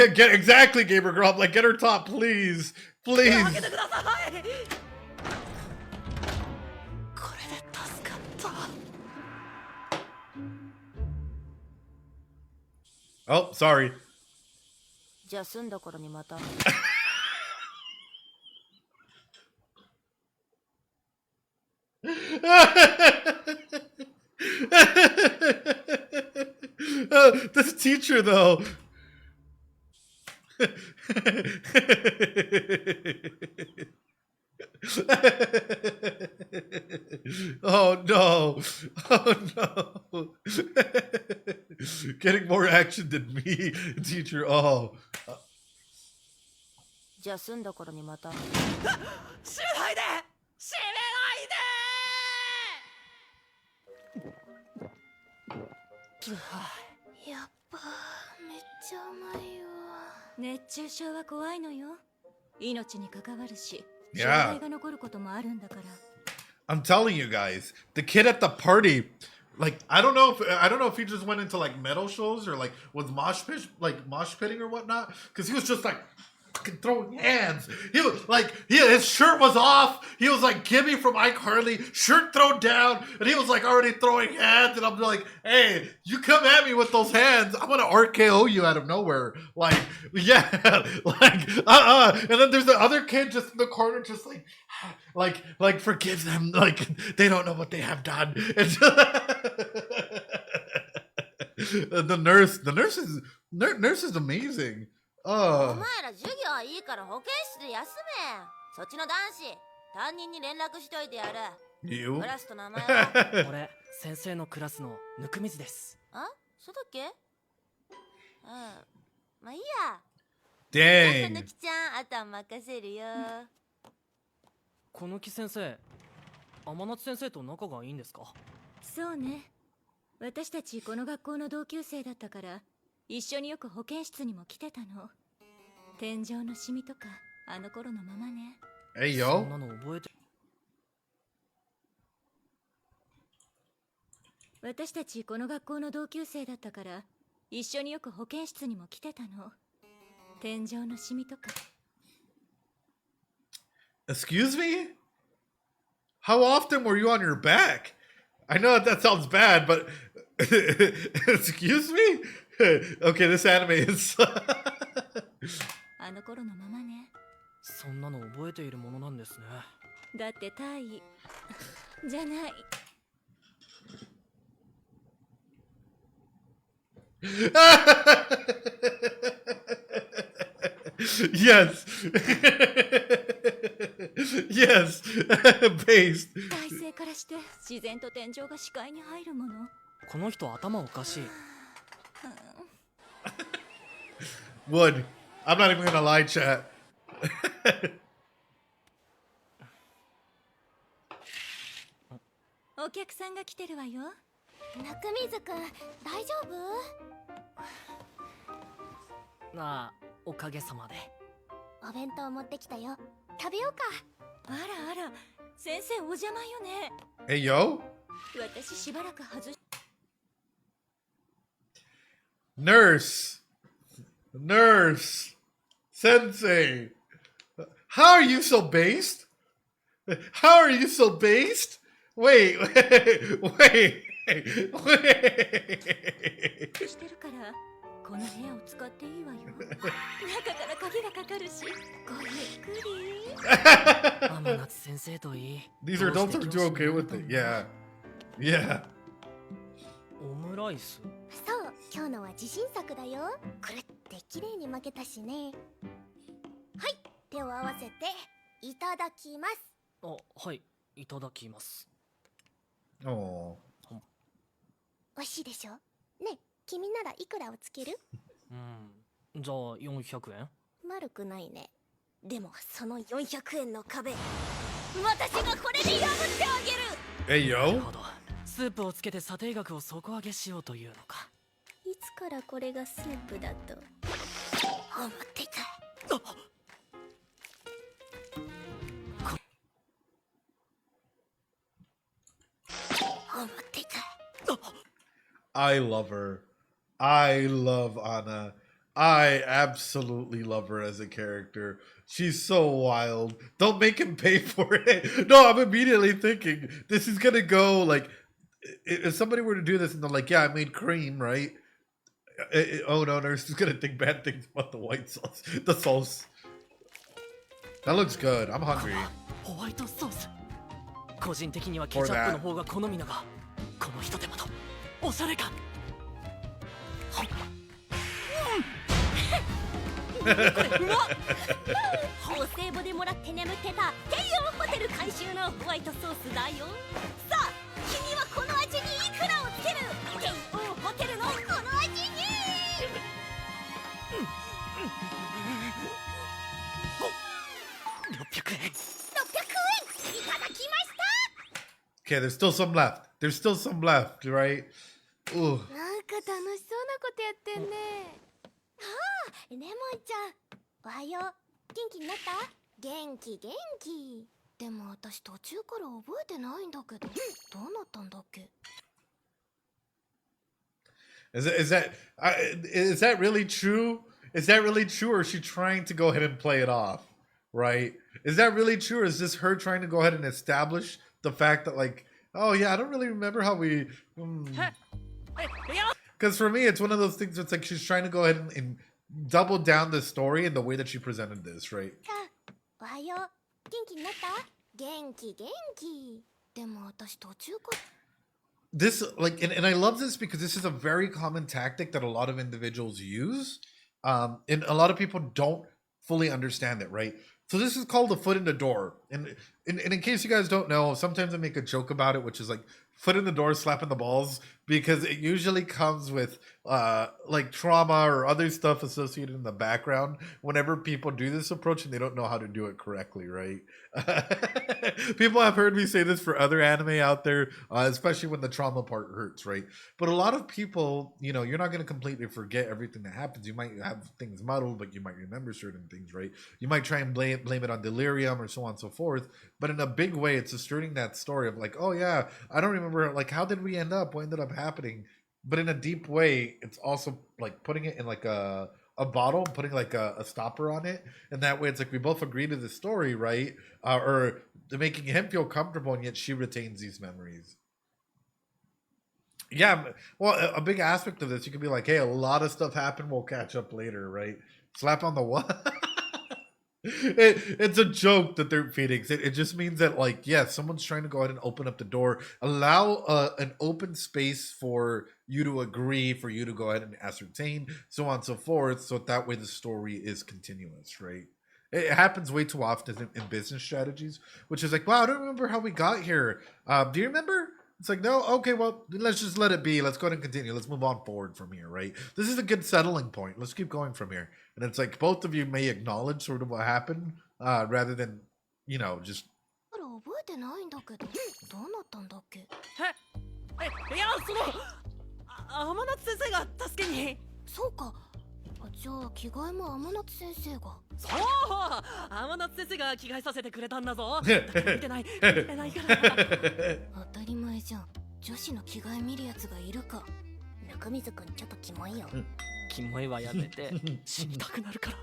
get exactly, Gamer Girl. Like, get her top, please. Please. 開けてください。これで助かった。 Oh, sorry. じゃあ済んだ頃にまた。This teacher, though. Oh no! Oh no! Getting more action than me, teacher. Oh. じゃあ済んだ頃にまた。閉めないで。閉やっぱめっちゃうまいよ。熱中症は怖いのよ。命に関わるし、障 Yeah. 害が残ることもあるんだから。 I'm telling you guys, the kid at the party, like I don't know if he just went into like metal shows or like was mosh pitting or whatnot, because he was just like fucking throwing hands. He was like, his shirt was off. He was like Gibby from iCarly, shirt thrown down, and he was like already throwing hands. And I'm like, hey, you come at me with those hands, I'm gonna RKO you out of nowhere. Like, yeah, like And then there's the other kid just in the corner, just like forgive them, like they don't know what they have done. And the nurse is amazing. お前ら授業はいいから保健室で休め。そっちの男子、担任に連絡しといてやる。 You? クラスと名前は。俺、先生のクラスのぬくみずです。あ、そうだっけ。まあいいや。 Dang. ぬきちゃん、あとは任せるよ。小貫先生、天夏先生と仲がいいんですか？そうね。私たちこの学校の同級生だったから、一緒によく保健室にも来てたの。天井のシミとか、あの頃のままね。Hey そ yo. んなの覚えて。私たちこの学校の同級生だったから、一緒によく保健室にも来てたの。天井のシミとか。 Excuse me? How often were you on your back? I know that sounds bad, but excuse me? Okay, this anime is あの頃のままね。そんなの覚えているものなんですね。だって大尉じゃない。 Yes. Yes. Based. 体勢からして自然と天井が視界に入るもの。この人頭おかしい。Wood. I'm not even gonna lie, chat. お客さんが来てるわよ。中水くん、大丈夫？ああ、おかげさまで。お弁当持ってきたよ。食べようか。あらあら、先生お邪魔よね。 Hey yo. 私しばらく外し。 Nurse. Sensei, how are you so based? How are you so based? Wait. してるからこの部屋を使っていいわよ。中から鍵がかかるし、ごゆっくり。天夏先生といい。 These adults are too okay with it. Yeah. Yeah. オムライス。そう、今日のは自信作だよ。くるって綺麗に負けたしね。はい、手を合わせていただきます。あ、はい、いただきます。Oh. 美味しいでしょ。ね、君ならいくらをつける？じゃあ400円。悪くないね。でもその400円の壁、私がこれで破ってあげる。Hey なる yo. ほど。スープをつけて査定額を底上げしようというのか。いつからこれがスープだと思ってた。思ってた。 I love her. I love Anna. I absolutely love her as a character. She's so wild. Don't make him pay for it. No, I'm immediately thinking this is gonna go like if somebody were to do this and they're like, yeah, I made cream, right? Oh no, nurse is gonna think bad things about the white sauce, the sauce. That looks good. I'm hungry. ホワイトソース。個人的にはケチャップの方が好みだが、このひと手間とおしゃれ感。これうまっ。法政簿でもらって眠ってた帝王ホテル監修のホワイトソースだよ。さあ、君はこの味にいくらをつける？帝王ホテルのこの味に。600円。600円いただきました。 Okay, there's still some left. There's still some left, right? Ooh. なんか楽しそうなことやってんね。はあ、レモンちゃん、おはよう。元気になった？元気元気。でも私途中から覚えてないんだけど、どうなったんだっけ？ Is that really true? Is that really true, or is she trying to go ahead and play it off? Right? Is that really true, or is this her trying to go ahead and establish the fact that, like, oh yeah, I don't really remember how we. Because for me, it's one of those things that's like she's trying to go ahead and double down the story and the way that she presented this, right? おはよう。元気になった？元気元気。でも私途中から。 This like and I love this because this is a very common tactic that a lot of individuals use, and a lot of people don't fully understand it, right? So this is called the foot in the door, and in case you guys don't know, sometimes I make a joke about it, which is like foot in the door, slapping the balls, because it usually comes with like trauma or other stuff associated in the background whenever people do this approach and they don't know how to do it correctly, right? People have heard me say this for other anime out there, especially when the trauma part hurts, right? But a lot of people, you know, you're not going to completely forget everything that happens. You might have things muddled, but you might remember certain things, right? You might try and blame it on delirium or so on and so forth. But in a big way, it's asserting that story of like, oh yeah, I don't remember, like, how did we end up? What ended up happening? But in a deep way, it's also like putting it in like a bottle, putting like a stopper on it, and that way it's like we both agree to the story, right? Or making him feel comfortable, and yet she retains these memories. Yeah, well, a big aspect of this, you could be like, hey, a lot of stuff happened, we'll catch up later, right? Slap on the what? It's a joke that they're feeding. It just means that, like, yeah, someone's trying to go ahead and open up the door, allow an open space for you to agree, for you to go ahead and ascertain, so on and so forth, so that way the story is continuous, right? It happens way too often in business strategies, which is like, wow, I don't remember how we got here. Do you remember? It's like, no, okay, well, let's just let it be. Let's go ahead and continue. Let's move on forward from here, right? This is a good settling point. Let's keep going from here. And it's like both of you may acknowledge sort of what happened, rather than, you know, just. 覚えてないんだけど、どうなったんだっけ？いや、その天夏先生が助けに。そうか。じゃあ着替えも天夏先生が。そう、天夏先生が着替えさせてくれたんだぞ。見てないから。当たり前じゃん。女子の着替え見るやつがいるか。中水くんちょっとキモいよ。キモいはやめて死にたくなるから。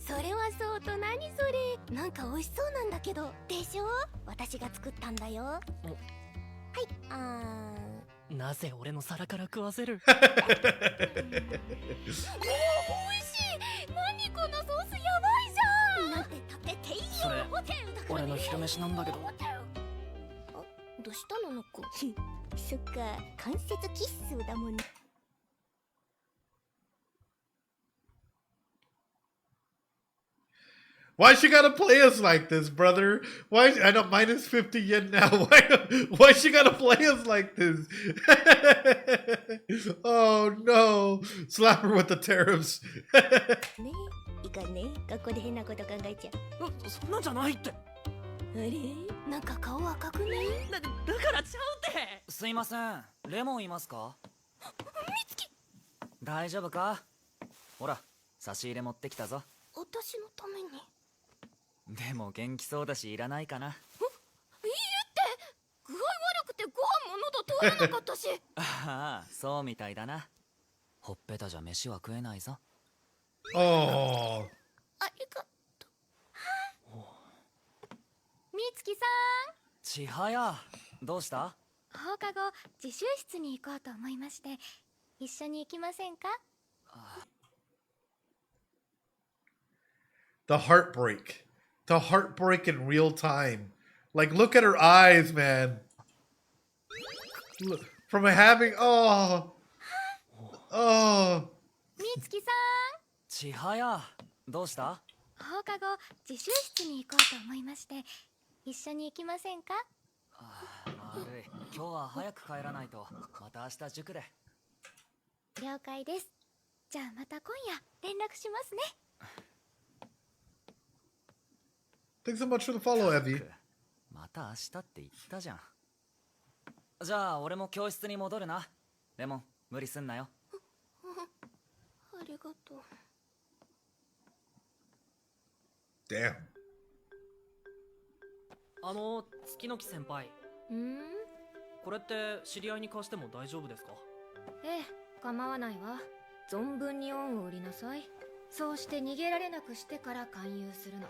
それはそうと何それ、なんか美味しそうなんだけど。でしょ、私が作ったんだよ。はい、なぜ俺の皿から食わせる？おー、美味しい。何このソースやばいじゃん。なんて食べていいよ。それホテルだからね。俺の昼飯なんだけど。あ、どうしたのの子。そっか、関節キッスだもんね。Why she gotta play us like this, brother? Why? I know minus 50 yen now. Why she gotta play us like this? Oh no! Slap her with the tariffs. ね、いかんね、学校で変なこと考えちゃう。そんなんじゃないって。あれ、なんか顔赤くね。だからちゃうって。すいません、レモンいますか？みつき、大丈夫か？ほら、差し入れ持ってきたぞ。私のために。でも元気そうだしいらないかな。いいって、具合悪くてご飯も喉通らなかったし。ああ、そうみたいだな。ほっぺたじゃ飯は食えないぞ。Oh. ありがとう。みつきさちはや、どうした？ん、放課後自習室に行こうと思いまして、一緒に行きませんか？ The heartbreak. The heartbreak in real time. Like, look at her eyes, man. Look, from having, oh. みつきさちはや、どうした？ん、放課後自習室に行こうと思いまして、一緒に行きませんか？悪い、今日は早く帰らないと。また明日塾で。了解です。じゃあまた今夜連絡しますね。Thanks so much for the follow, Evie. また明日って言ったじゃん。じゃあ俺も教室に戻るな。レモン、無理すんなよ。ありがとう。Damn. 月の木先輩。これって知り合いに貸しても大丈夫ですか？ええ、構わないわ。存分に恩を売りなさい。そうして逃げられなくしてから勧誘するの。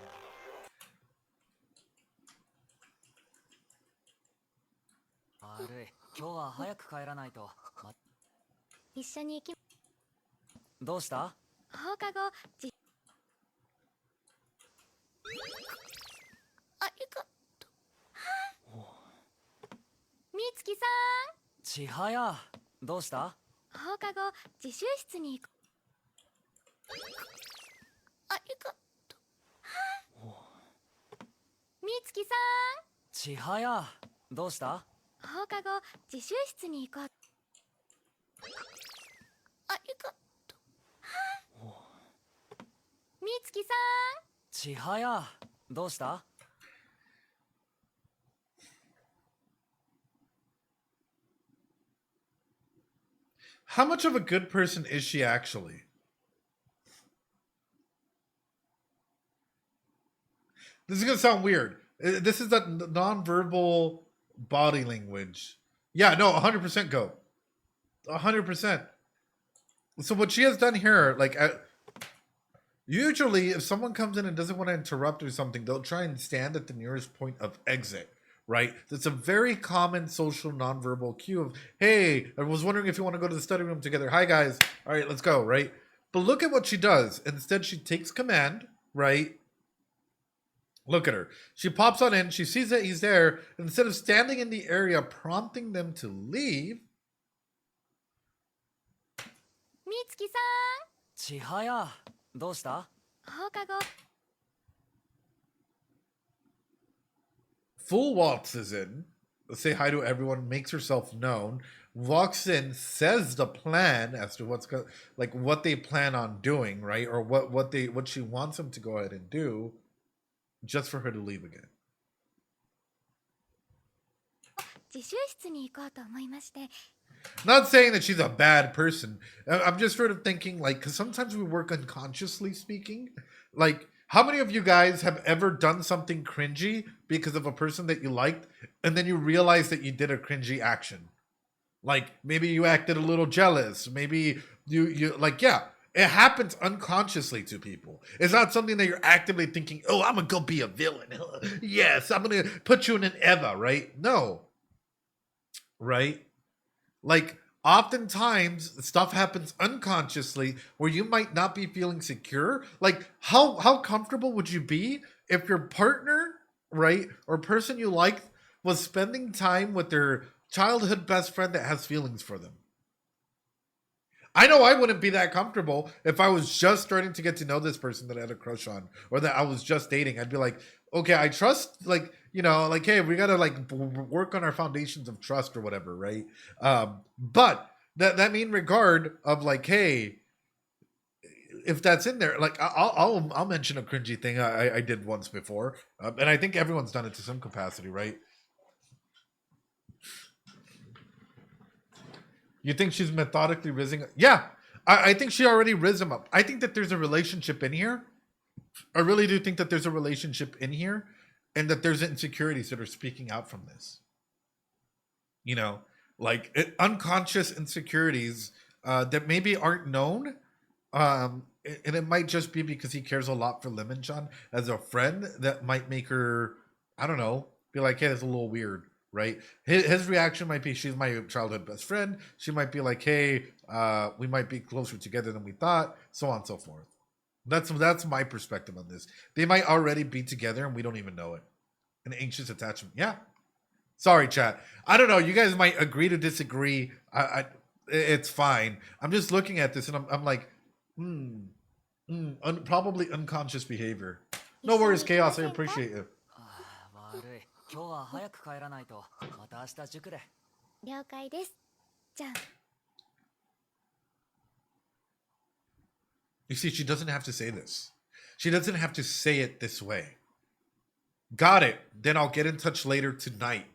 悪い、今日は早く帰らないと。一緒に行き。どうした？放課後ありがとう。みつきさちはや、どうした？ん、放課後自習室に行く。ありがとう。みつきさん、ちはや、どうした？放課後自習室に行こう。ありがとう。みつきさん、ちはや、どうした？ How much of a good person is she actually? This is gonna sound weird. This is that nonverbal body language. Yeah, no, 100% go. 100%. So what she has done here, like, usually if someone comes in and doesn't want to interrupt or something, they'll try and stand at the nearest point of exit, right? That's a very common social nonverbal cue of, hey, I was wondering if you want to go to the study room together. Hi, guys. All right, let's go, right? But look at what she does. Instead, she takes command, right? Look at her. She pops on in. She sees that he's there. Instead of standing in the area, prompting them to leave. みつきさちはや、どうした？ん、放課後。Full waltzes in. Let's say hi to everyone. Makes herself known. Walks in. Says the plan as to what they plan on doing, right? Or what she wants them to go ahead and do. Just for her to leave again. 自習室に行こうと思いまして。 Not saying that she's a bad person. I'm just sort of thinking, like, because sometimes we work unconsciously speaking. Like, how many of you guys have ever done something cringy because of a person that you liked, and then you realize that you did a cringy action? Like, maybe you acted a little jealous. Maybe you like, yeah. It happens unconsciously to people. It's not something that you're actively thinking, oh, I'm going to go be a villain. Yes, I'm going to put you in an Eva, right? No. Right? Like, oftentimes, stuff happens unconsciously where you might not be feeling secure. Like, how comfortable would you be if your partner, right, or person you liked was spending time with their childhood best friend that has feelings for them? I know I wouldn't be that comfortable if I was just starting to get to know this person that I had a crush on or that I was just dating. I'd be like, okay, I trust, like, you know, like, hey, we got to like work on our foundations of trust or whatever, right? But that mean regard of like, hey, if that's in there, like I'll mention a cringy thing I did once before, and I think everyone's done it to some capacity, right? You think she's methodically rizzing? Yeah, I think she already rizzed him up. I think that there's a relationship in here. I really do think that there's a relationship in here, and that there's insecurities that are speaking out from this. You know, like unconscious insecurities that maybe aren't known. And it might just be because he cares a lot for Lemon Chan as a friend that might make her, I don't know, be like, hey, that's a little weird. Right, his reaction might be, she's my childhood best friend. She might be like, hey, we might be closer together than we thought, so on and so forth. That's my perspective on this. They might already be together and we don't even know it. An anxious attachment. Yeah. Sorry, chat. I don't know. You guys might agree to disagree. It's fine. I'm just looking at this and I'm like, probably unconscious behavior. No worries, Chaos. I appreciate it. 悪い。今日は早く帰らないと。また明日塾で。了解です。じゃあ。 You see, she doesn't have to say this. She doesn't have to say it this way. Got it. Then I'll get in touch later tonight.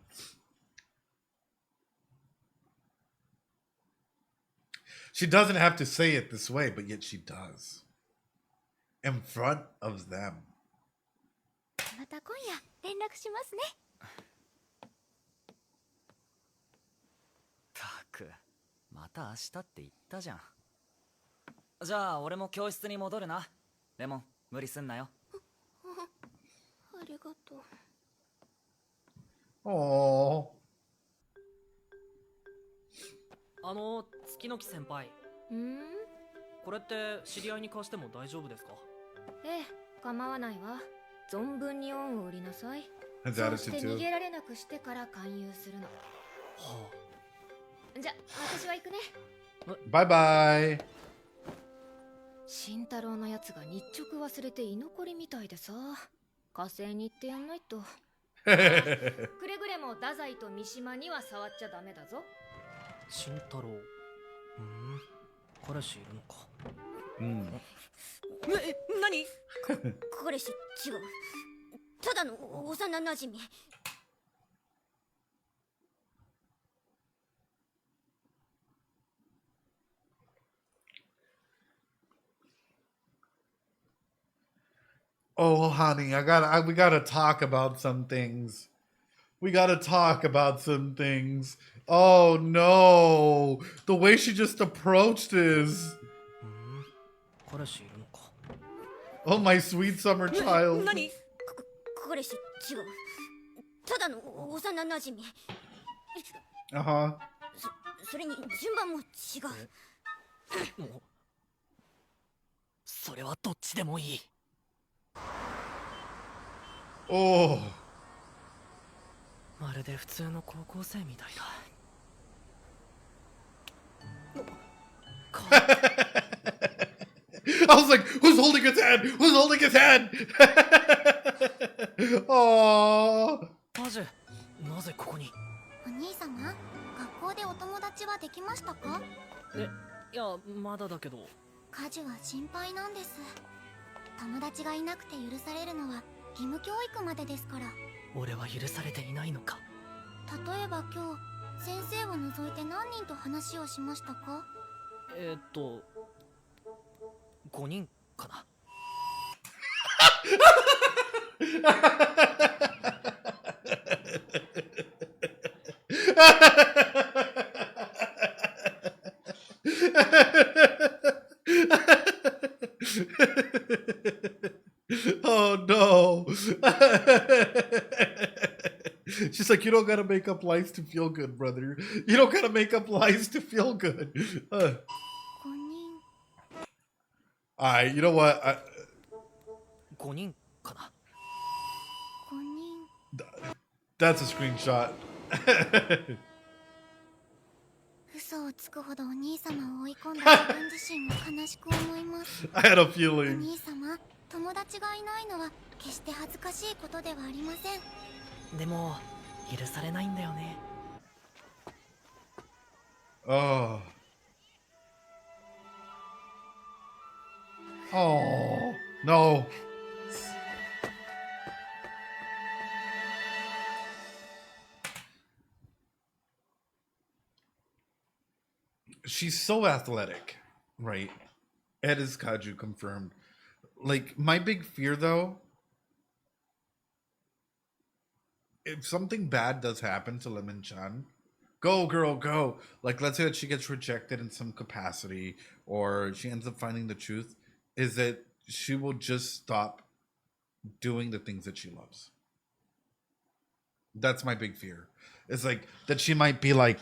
She doesn't have to say it this way, but yet she does. In front of them. また今夜連絡しますね。たく、また明日って言ったじゃん。じゃあ俺も教室に戻るな。レモン、無理すんなよ。ありがとう。Oh. 月の木先輩。これって知り合いに貸しても大丈夫ですか？ええ、構わないわ。存分に恩を売りなさい。 His そうして attitude 逃 too. げられなくしてから勧誘するの。はじゃ、私は行くね。 Bye bye. 慎太郎のやつが日直忘れて居残りみたいでさ。火星に行ってやんないと。くれぐれも太宰と三島には触っちゃダメだぞ。慎太郎。彼氏いるのか。何？彼氏違う。ただの幼馴染。Oh, honey, we gotta talk about some things. We gotta talk about some things. Oh no, the way she just approached this. 彼氏いるのか。 Oh, my sweet summer child. 何？彼氏違う。ただの幼馴染。Uh-huh. それに順番も違う。それはどっちでもいい。 Oh. まるで普通の高校生みたいだ。I was like, who's holding his hand? Who's holding his hand? Oh. マジ、なぜここに？お兄様、学校でお友達はできましたか？いや、まだだけど。家事は心配なんです。友達がいなくて許されるのは義務教育までですから。俺は許されていないのか。例えば今日、先生を除いて何人と話をしましたか？5人かな。She's like, you don't gotta make up lies to feel good, brother. You don't gotta make up lies to feel good. 5人 Alright, you know what? 5人かな。5人 That's a screenshot. 嘘をつくほどお兄様を追い込んだ自分自身も悲しく思います I had a お feeling. 兄様友達がいないのは決して恥ずかしいことではありませんでも許されないんだよね。Oh. Oh, no. She's so athletic, right? Ed is Kaju confirmed. Like, my big fear, though, if something bad does happen to Lemon Chan, go, girl, go. Like, let's say that she gets rejected in some capacity or she ends up finding the truth, is that she will just stop doing the things that she loves. That's my big fear. It's like that she might be like,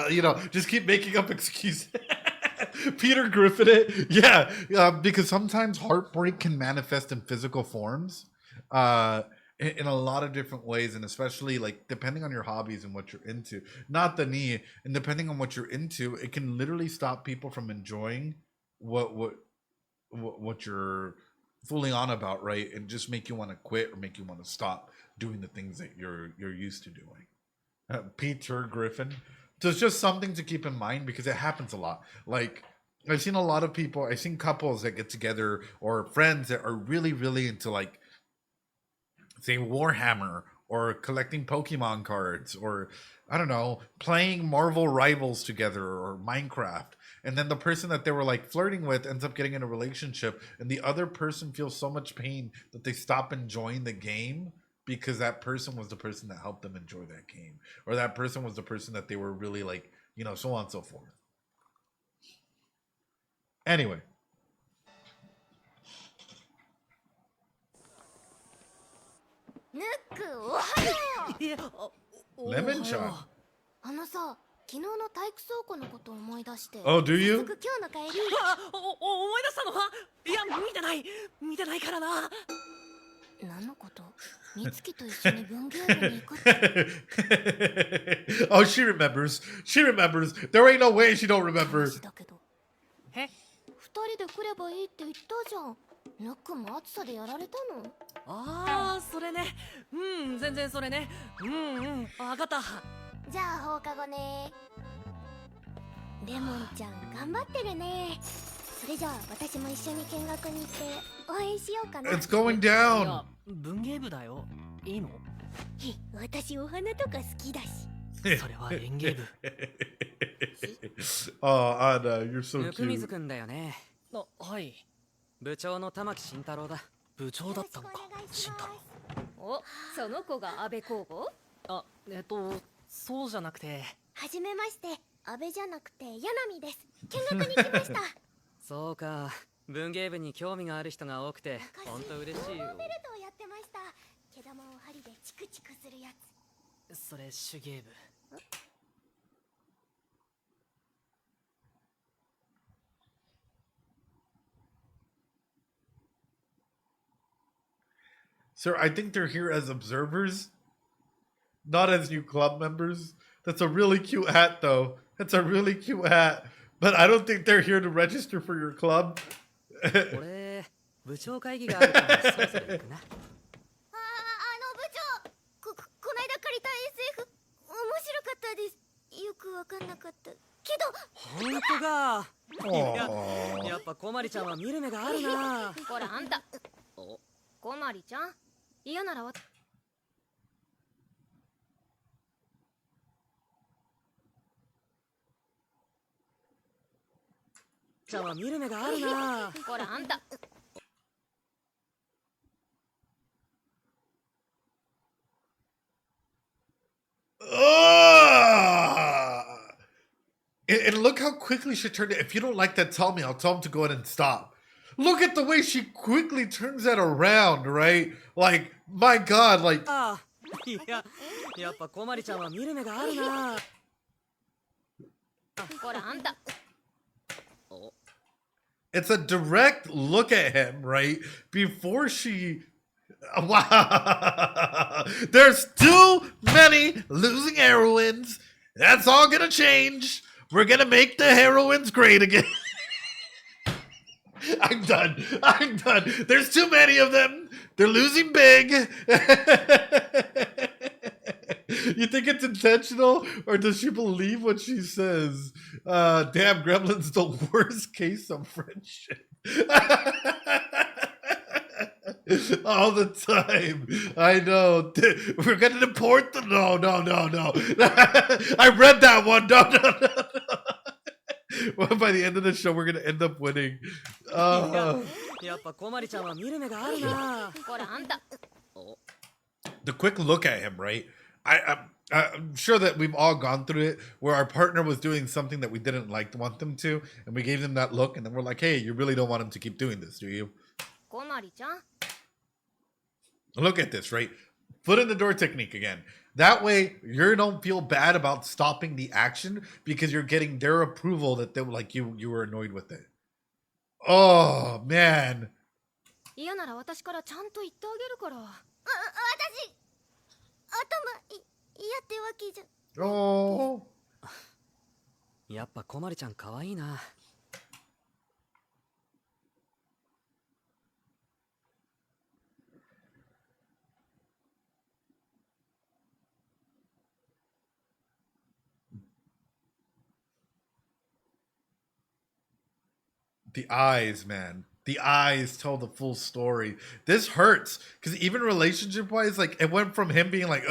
you know, just keep making up excuses. Peter Griffin it. Yeah, because sometimes heartbreak can manifest in physical forms in a lot of different ways, and especially like depending on your hobbies and what you're into. Not the knee, and depending on what you're into, it can literally stop people from enjoying what you're fooling on about, right? And just make you want to quit or make you want to stop doing the things that you're used to doing. Peter Griffin. So it's just something to keep in mind because it happens a lot. Like I've seen a lot of people, I've seen couples that get together or friends that are really, really into like say Warhammer or collecting Pokemon cards or I don't know, playing Marvel Rivals together or Minecraft. And then the person that they were like flirting with ends up getting in a relationship and the other person feels so much pain that they stop enjoying the game because that person was the person that helped them enjoy that game. Or that person was the person that they were really like, you know, so on and so forth. Anyway. Lemon Chan. あのさ昨日の体育倉庫のことを思い出して Oh, do 早 you? 速今日の帰り思い出したのは。いや見てないからな。何のこと美月と一緒に文芸部に行くって Oh, she remembers. She remembers. There ain't no way she don't remember. 話だけどえ、二人で来ればいいって言ったじゃんヌックも暑さでやられたのああそれね。うん全然それね。わかった。じゃあ放課後ねレモンちゃん頑張ってるねそれじゃあ私も一緒に見学に行って応援しようかな It's going い down. や文芸部だよ。いいの？私お花とか好きだしそれは園芸部。Oh, Anna, you're so 温水 cute. くんだよね。はい。部長の玉木慎太郎だ。部長だったのか慎太郎。お、その子が安倍公吾？あ、そうじゃなくて。はじめまして安倍じゃなくて柳波です見学に来ましたそうか。文芸部に興味がある人が多くて本当嬉しいよ。ベルトをやってました毛玉を針でチクチクするやつそれ手芸部。Sir, I think they're here as observers, not as new club members. That's a really cute hat, though. That's a really cute hat. But I don't think they're here to register for your club. 俺部長会議があるからそろそろ行くな。部長こないだ借りた SF 面白かったですよくわかんなかったけど本当か。 Aw. やっぱこまりちゃんは見る目があるな。ほらあんたこまりちゃん嫌ならわちゃんは見る目があるな。ほらあんた And look how quickly she turned it. If you don't like that, tell me. I'll tell him to go ahead and stop. Look at the way she quickly turns that around, right? Like, my God, like... ああ、いや、やっぱ小まりちゃんは見る目があるな。こらあんた。 It's a direct look at him, right? Before she... Wow! There's too many losing heroines. That's all gonna change. We're gonna make the heroines great again. I'm done. I'm done. There's too many of them. They're losing big. You think it's intentional, or does she believe what she says? Damn, Gremlin's the worst case of friendship. All the time. I know. We're gonna deport them. No. I read that one. No. Well, by the end of the show, we're gonna end up winning. やっぱ小まりちゃんは見る目があるな。こらあんた。 The quick look at him, right? I'm sure that we've all gone through it where our partner was doing something that we didn't want them to, and we gave them that look, and then we're like, hey, you really don't want him to keep doing this, do you? 小まりちゃん。 Look at this, right? Foot in the door technique again. That way, you don't feel bad about stopping the action because you're getting their approval that they like you were annoyed with it. Oh, man. 嫌なら私からちゃんと言ってあげるから。私頭嫌ってわけじゃ。 Oh. やっぱ小まりちゃん可愛いな。 The eyes, man. The eyes tell the full story. This hurts because even relationship wise, like it went from him being like,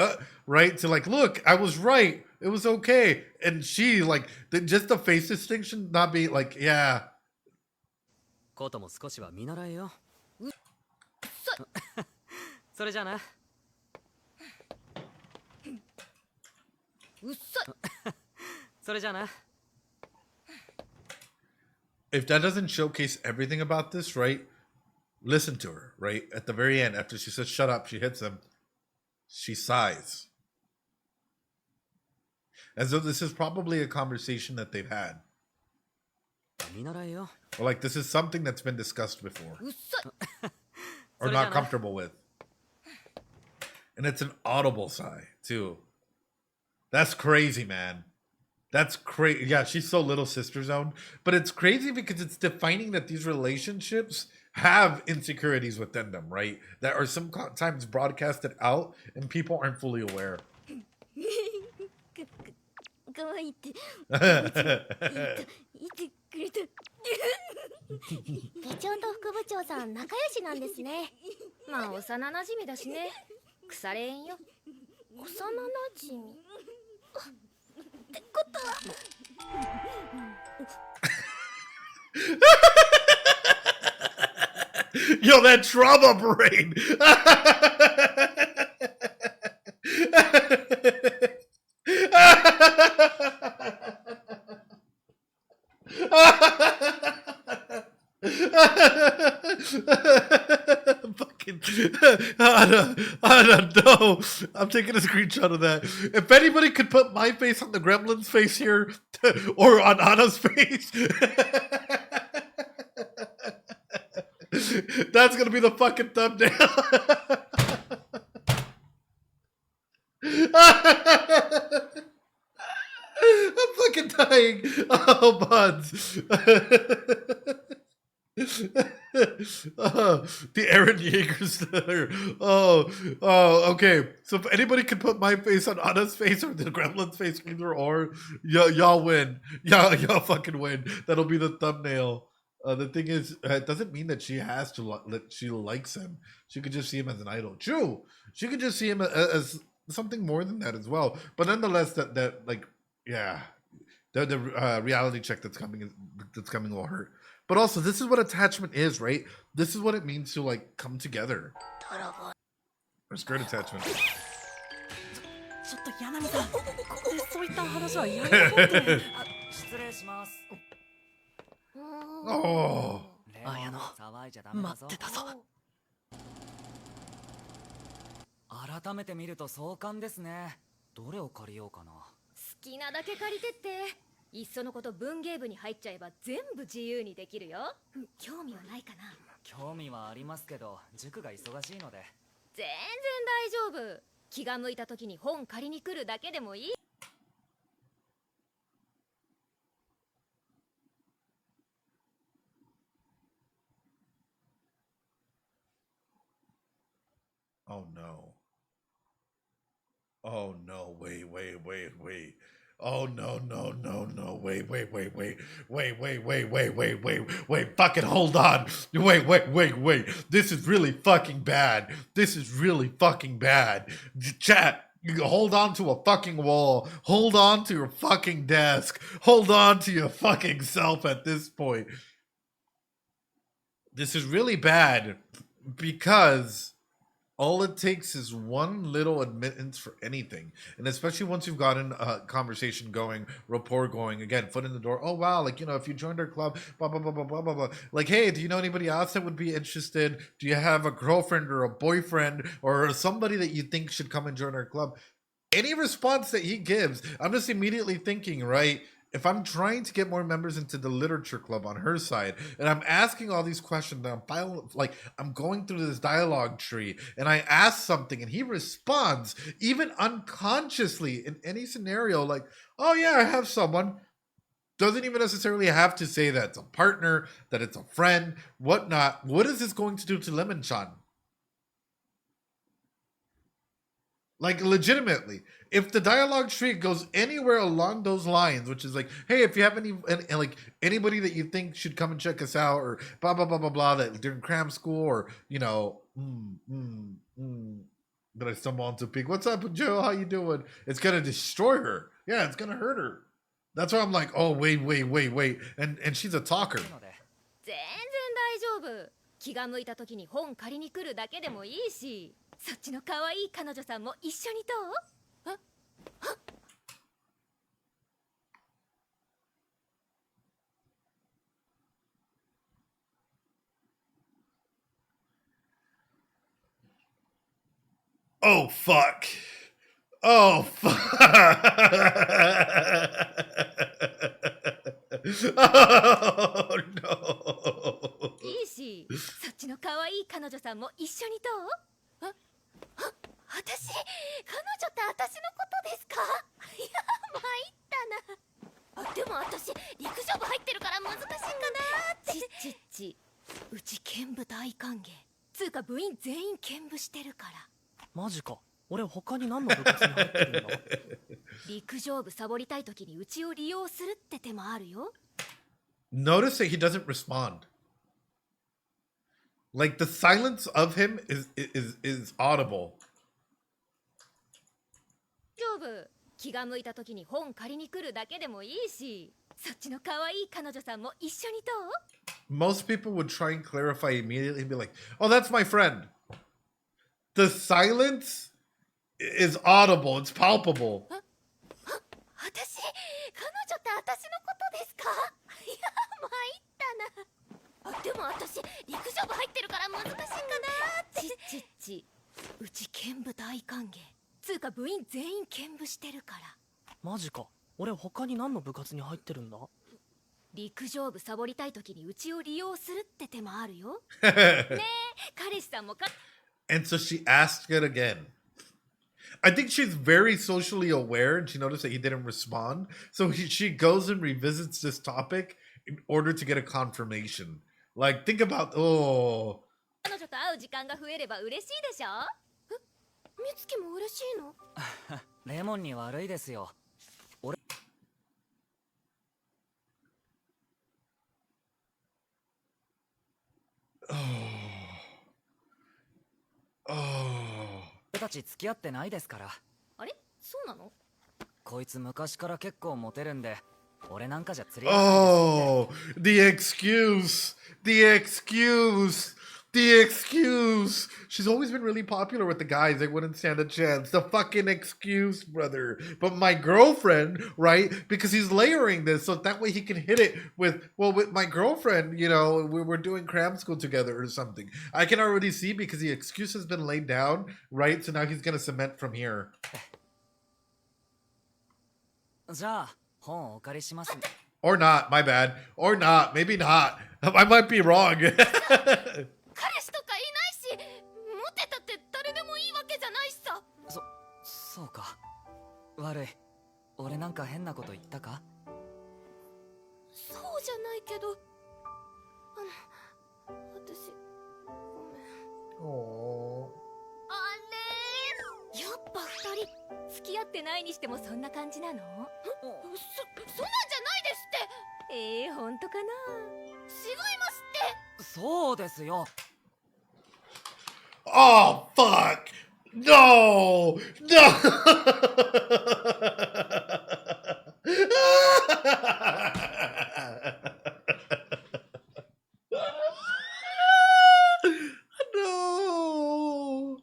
right, to like, look, I was right. It was okay. And she, like, just the face distinction, not being like, yeah. ことも少しは見習えよ。それじゃあな。うっさい。それじゃあな。 If that doesn't showcase everything about this, right? Listen to her, right? At the very end, after she says, shut up, she hits him. She sighs. As though this is probably a conversation that they've had. 見習えよ。 Or like this is something that's been discussed before. うっさい。 Or not comfortable with. And it's an audible sigh, too. That's crazy, man. That's crazy. Yeah, she's so little sister zone. But it's crazy because it's defining that these relationships have insecurities within them, right? That are sometimes broadcasted out and people aren't fully aware. かわいいって言ってくれた。部長と副部長さん仲良しなんですね。まあ幼馴染だしね。腐れ縁よ。幼馴染。ってことは。Yo, that trauma brain. Fucking, I don't know. I'm taking a screenshot of that. If anybody could put my face on the gremlin's face here, or on Anna's face, that's gonna be the fucking thumbnail. I'm fucking dying. Oh, buds. The Aaron Yeager's. Oh, okay. So if anybody could put my face on Anna's face or the gremlin's face, either or, y'all win. Y'all fucking win. That'll be the thumbnail. The thing is, it doesn't mean that she has to she likes him. She could just see him as an idol. True. She could just see him as something more than that as well. But nonetheless, that like, yeah, the reality check that's coming will hurt. But also, this is what attachment is, right? This is what it means to like come together. Or skirt attachment. ちょっと柳さん、そういった話はやめて。失礼します。 Oh. レモン綾野騒いじゃダメだぞ。待ってたぞ。改めて見ると壮観ですね。どれを借りようかな。好きなだけ借りてって。いっそのこと文芸部に入っちゃえば全部自由にできるよ。興味はないかな。興味はありますけど、塾が忙しいので。全然大丈夫。気が向いた時に本借りに来るだけでもいい。 Oh no. Oh no, wait. Oh no, wait. Fucking hold on. Wait. This is really fucking bad. Chat, you hold on to a fucking wall. Hold on to your fucking desk. Hold on to your fucking self at this point. This is really bad because all it takes is one little admittance for anything. And especially once you've gotten a conversation going, rapport going, again, foot in the door. Oh, wow. Like, you know, if you joined our club, blah, blah, blah, blah, blah, blah, blah. Like, hey, do you know anybody else that would be interested? Do you have a girlfriend or a boyfriend or somebody that you think should come and join our club? Any response that he gives, I'm just immediately thinking, right? If I'm trying to get more members into the literature club on her side, and I'm asking all these questions, and I'm going through this dialogue tree, and I ask something, and he responds, even unconsciously in any scenario, like, oh yeah, I have someone. Doesn't even necessarily have to say that it's a partner, that it's a friend, whatnot. What is this going to do to Lemon-chan? Like, legitimately, if the dialogue tree goes anywhere along those lines, which is like, hey, if you have any like anybody that you think should come and check us out, or blah blah blah blah blah, that during cram school, or you know, that I stumble onto peak. What's up, Joe? How you doing? It's gonna destroy her. Yeah, it's gonna hurt her. That's why I'm like, oh wait, and she's a talker. 全然大丈夫。気が向いた時に本借りに来るだけでもいいし。 そっちの可愛い彼女さんも一緒にどう？Oh fuck. Oh fuck. Oh no. いいし、そっちの可愛い彼女さんも一緒にどう？ 私、彼女って私のことですか？いや、参ったな。でも私、陸上部入ってるから難しいかなって。ち、うち剣部大歓迎。つうか部員全員剣部してるから。マジか。俺他に何の部活に入ってるんだ？陸上部サボりたい時にうちを利用するって手もあるよ。 Notice that he doesn't respond. Like the silence of him is audible. 大丈夫。気が向いた時に本借りに来るだけでもいいし、そっちの可愛い彼女さんも一緒にどう？ Most people would try and clarify immediately and be like, "Oh, that's my friend." The silence is audible. It's palpable. 私、彼女って私のことですか？いや、参ったな。でも私、陸上部入ってるから難しいかなって。ち、うち剣部大歓迎。つうか部員全員剣部してるから。マジか。俺他に何の部活に入ってるんだ？陸上部サボりたい時にうちを利用するって手もあるよ。ねえ、彼氏さんもか。 And so she asked it again. I think she's very socially aware, and she noticed that he didn't respond. So she goes and revisits this topic in order to get a confirmation. Like, think about, oh. 彼女と会う時間が増えれば嬉しいでしょ？美月も嬉しいの？レモンに悪いですよ。俺 俺たち付き合ってないですから。あれ？そうなの？こいつ昔から結構モテるんで、俺なんかじゃ釣り合わないですって。 Oh, the excuse. The excuse. She's always been really popular with the guys. They wouldn't stand a chance. The fucking excuse, brother. But my girlfriend, right? Because he's layering this so that way he can hit it with, well, with my girlfriend, you know, we were doing cram school together or something. I can already see because the excuse has been laid down, right? So now he's going to cement from here. じゃあ本をお借りしますね。 Or not, my bad. Or not, maybe not. I might be wrong. 彼氏とかいないし、モテたって誰でもいいわけじゃないしさ。そうか。悪い。俺なんか変なこと言ったか？そうじゃないけど、私ごめん。あれ？やっぱ二人付き合ってないにしてもそんな感じなの？そんなんじゃないですって。本当かな？違いますって。そうですよ。 Oh, fuck! No! No! No!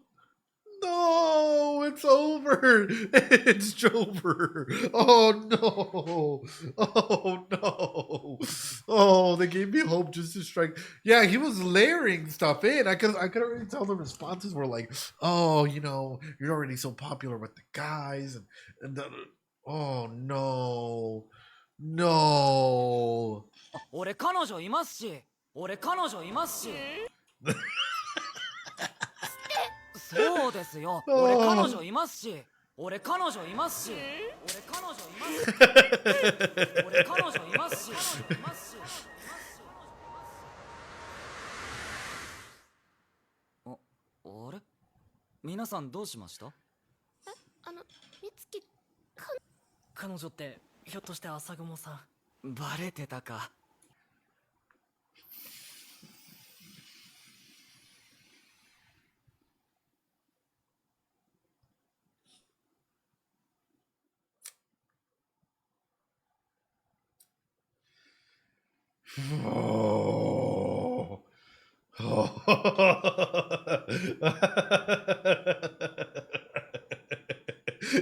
No! It's over! It's over! Oh no! Oh no! Oh, they gave me hope just to strike. Yeah, he was layering stuff in. I could already tell the responses were like, oh, you know, you're already so popular with the guys, and oh no, no. 俺彼女いますし。俺彼女いますし。そうですよ。俺彼女いますし。俺彼女いますし。俺彼女いますし。俺彼女いますし。あれ？皆さんどうしました？美月、彼女ってひょっとして朝雲さん？バレてたか。 Oh.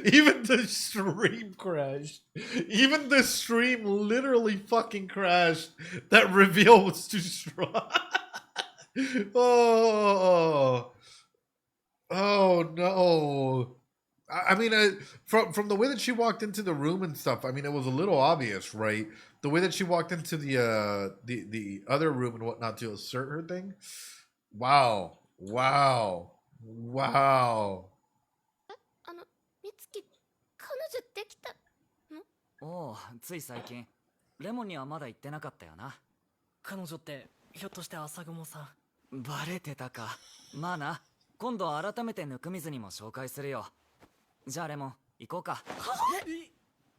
Even the stream crashed. Even the stream literally fucking crashed. That reveal was too strong. Oh. Oh no. I mean, from the way that she walked into the room and stuff, I mean, it was a little obvious, right? The way that she walked into the other room and whatnot to assert her thing. Wow. Wow. Wow. 美月、彼女できたの？おう、つい最近。レモンにはまだ言ってなかったよな。彼女ってひょっとして朝雲さん？バレてたか。まあな。今度改めて温水にも紹介するよ。じゃあレモン、行こうか。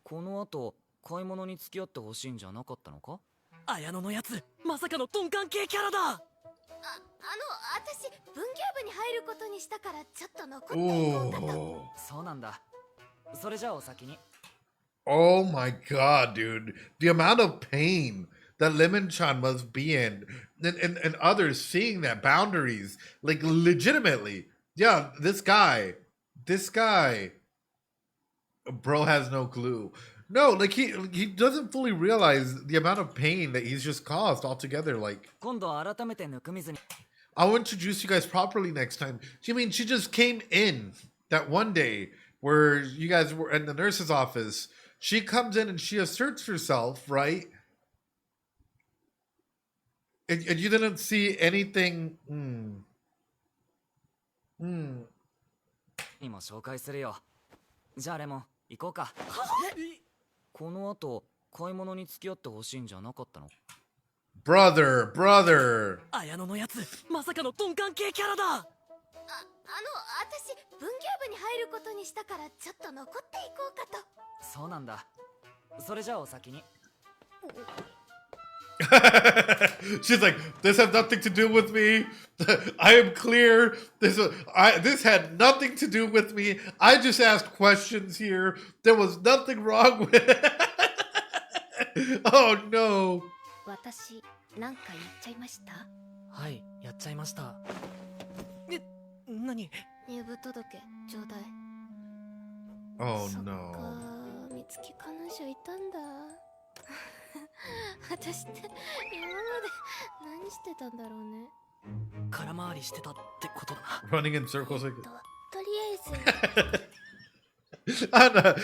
この後、買い物に付き合ってほしいんじゃなかったのか？綾野のやつ、まさかのトンカン系キャラだ。私文芸部に入ることにしたからちょっと残っていこうかと。そうなんだ。それじゃあお先に。Oh my god, dude. The amount of pain that Lemon-chan must be in, and others seeing that boundaries, like legitimately. Yeah, this guy, bro has no clue. No, like he doesn't fully realize the amount of pain that he's just caused altogether. Like, 今度改めて温水に。 I'll introduce you guys properly next time. I mean, she just came in that one day where you guys were in the nurse's office. She comes in and she asserts herself, right? And you didn't see anything. にも紹介するよ。じゃあレモン、行こうか。この後、買い物に付き合ってほしいんじゃなかったの？ Brother. 綾野のやつ、まさかのトンカン系キャラだ。私文芸部に入ることにしたからちょっと残っていこうかと。そうなんだ。それじゃあお先に。She's like, this has nothing to do with me. I am clear. This had nothing to do with me. I just asked questions here. There was nothing wrong with it. Oh no. 私なんか言っちゃいました？はい、やっちゃいました。何？入部届ちょうだい。 Oh そっ no. か、美月彼女いたんだ。私って今まで何してたんだろうね。空回りしてたってことだな。 Running in circles like とりあえず Anna,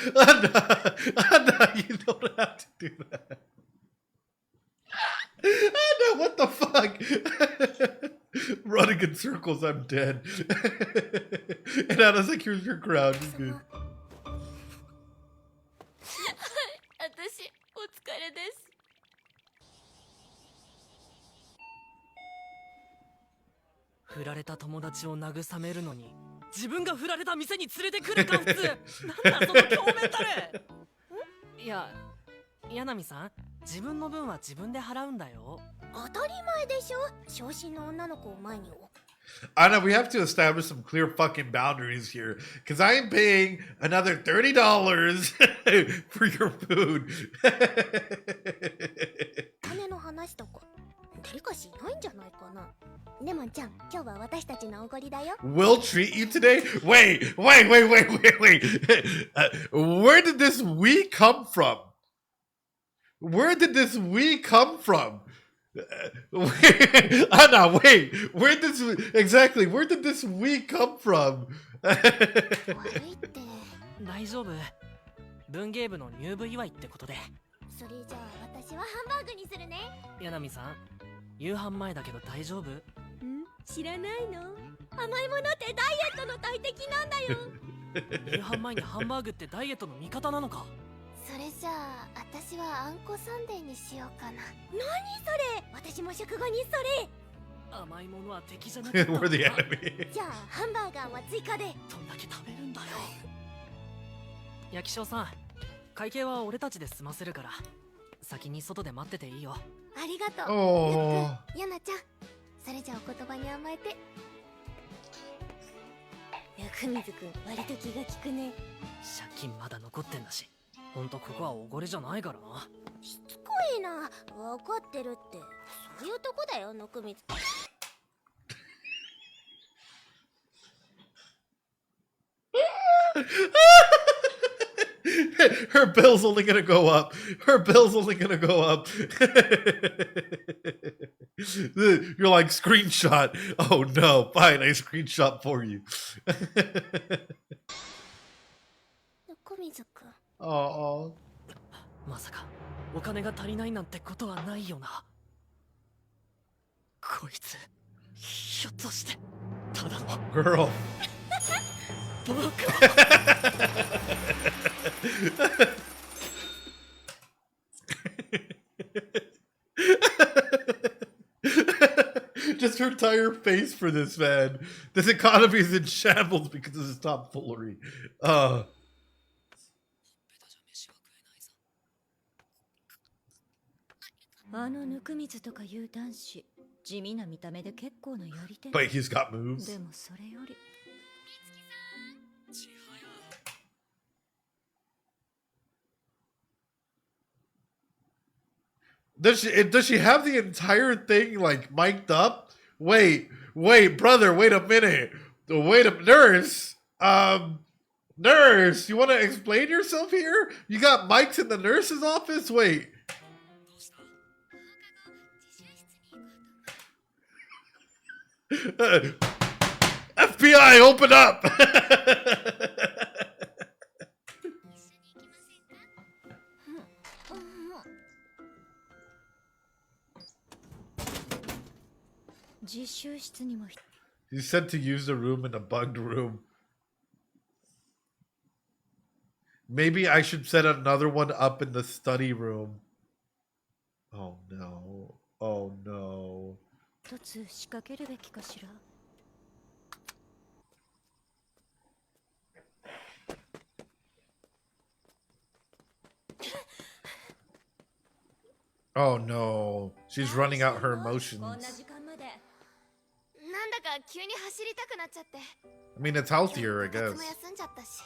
you don't have to do that. Anna, what the fuck? Running in circles, I'm dead. And Anna's like, here's your crown. You're good. 私お疲れです。振られた友達を慰めるのに自分が振られた店に連れてくるか普通。なんだその強メンタル。いや、柳さん、自分の分は自分で払うんだよ。当たり前でしょ。昇進の女の子を前に。 Anna, we have to establish some clear fucking boundaries here, because I am paying another $30 for your food. 金の話とかデリカシーないんじゃないかな。レモンちゃん、今日は私たちのおごりだよ。 We'll treat you today? Wait. Where did this we come from? Where did this we come from? Anna, wait. Where did this we come from? 悪いって。大丈夫。文芸部の入部祝いってことで。それじゃあ私はハンバーグにするね。柳さん、夕飯前だけど大丈夫？知らないの？甘いものってダイエットの大敵なんだよ。夕飯前にハンバーグってダイエットの味方なのか？それじゃあ私はあんこサンデーにしようかな。何それ？私も食後にそれ。甘いものは敵じゃなかった。 We're the enemy. じゃあハンバーガーは追加で。どんだけ食べるんだよ。焼き翔さん、会計は俺たちで済ませるから先に外で待ってていいよ。ありがとう。おー。ヤナちゃん、それじゃあお言葉に甘えて。福水くん、割と気が利くね。借金まだ残ってんだし、ほんとここはおごりじゃないからな。しつこいな。分かってるって。そういうとこだよ、温水。Her bill's only gonna go up. Her bill's only gonna go up. You're like, screenshot. Oh no, fine, I screenshot for you. 福水くん。Oh. まさかお金が足りないなんてことはないよな。こいつひょっとしてただの Girl. バカ。Just her entire face for this man. This economy is in shambles because of this tomfoolery. あのぬくみずとかいう男子、地味な見た目で結構なやり手。 But he's got moves. でもそれより。Does she have the entire thing like mic'd up? Wait, brother, wait a minute. Nurse. Nurse, you want to explain yourself here? You got mics in the nurse's office? Wait. FBI, open up. He said to use the room in a bugged room. Maybe I should set another one up in the study room. Oh no. Oh no. 一つ仕掛けるべきかしら。Oh no. She's running out her emotions. なんだか急に走りたくなっちゃって。I mean, it's healthier, I 部 guess. 活も休んじゃったし。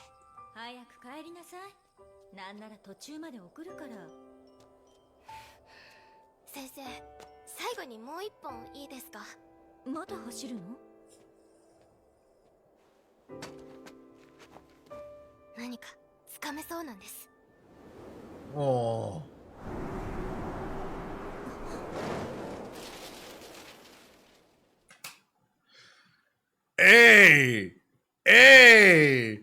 早く帰りなさい。なんなら途中まで送るから。先生、最後にもう一本いいですか？まだ走るの？何かつかめそうなんです。Oh. Hey! Hey!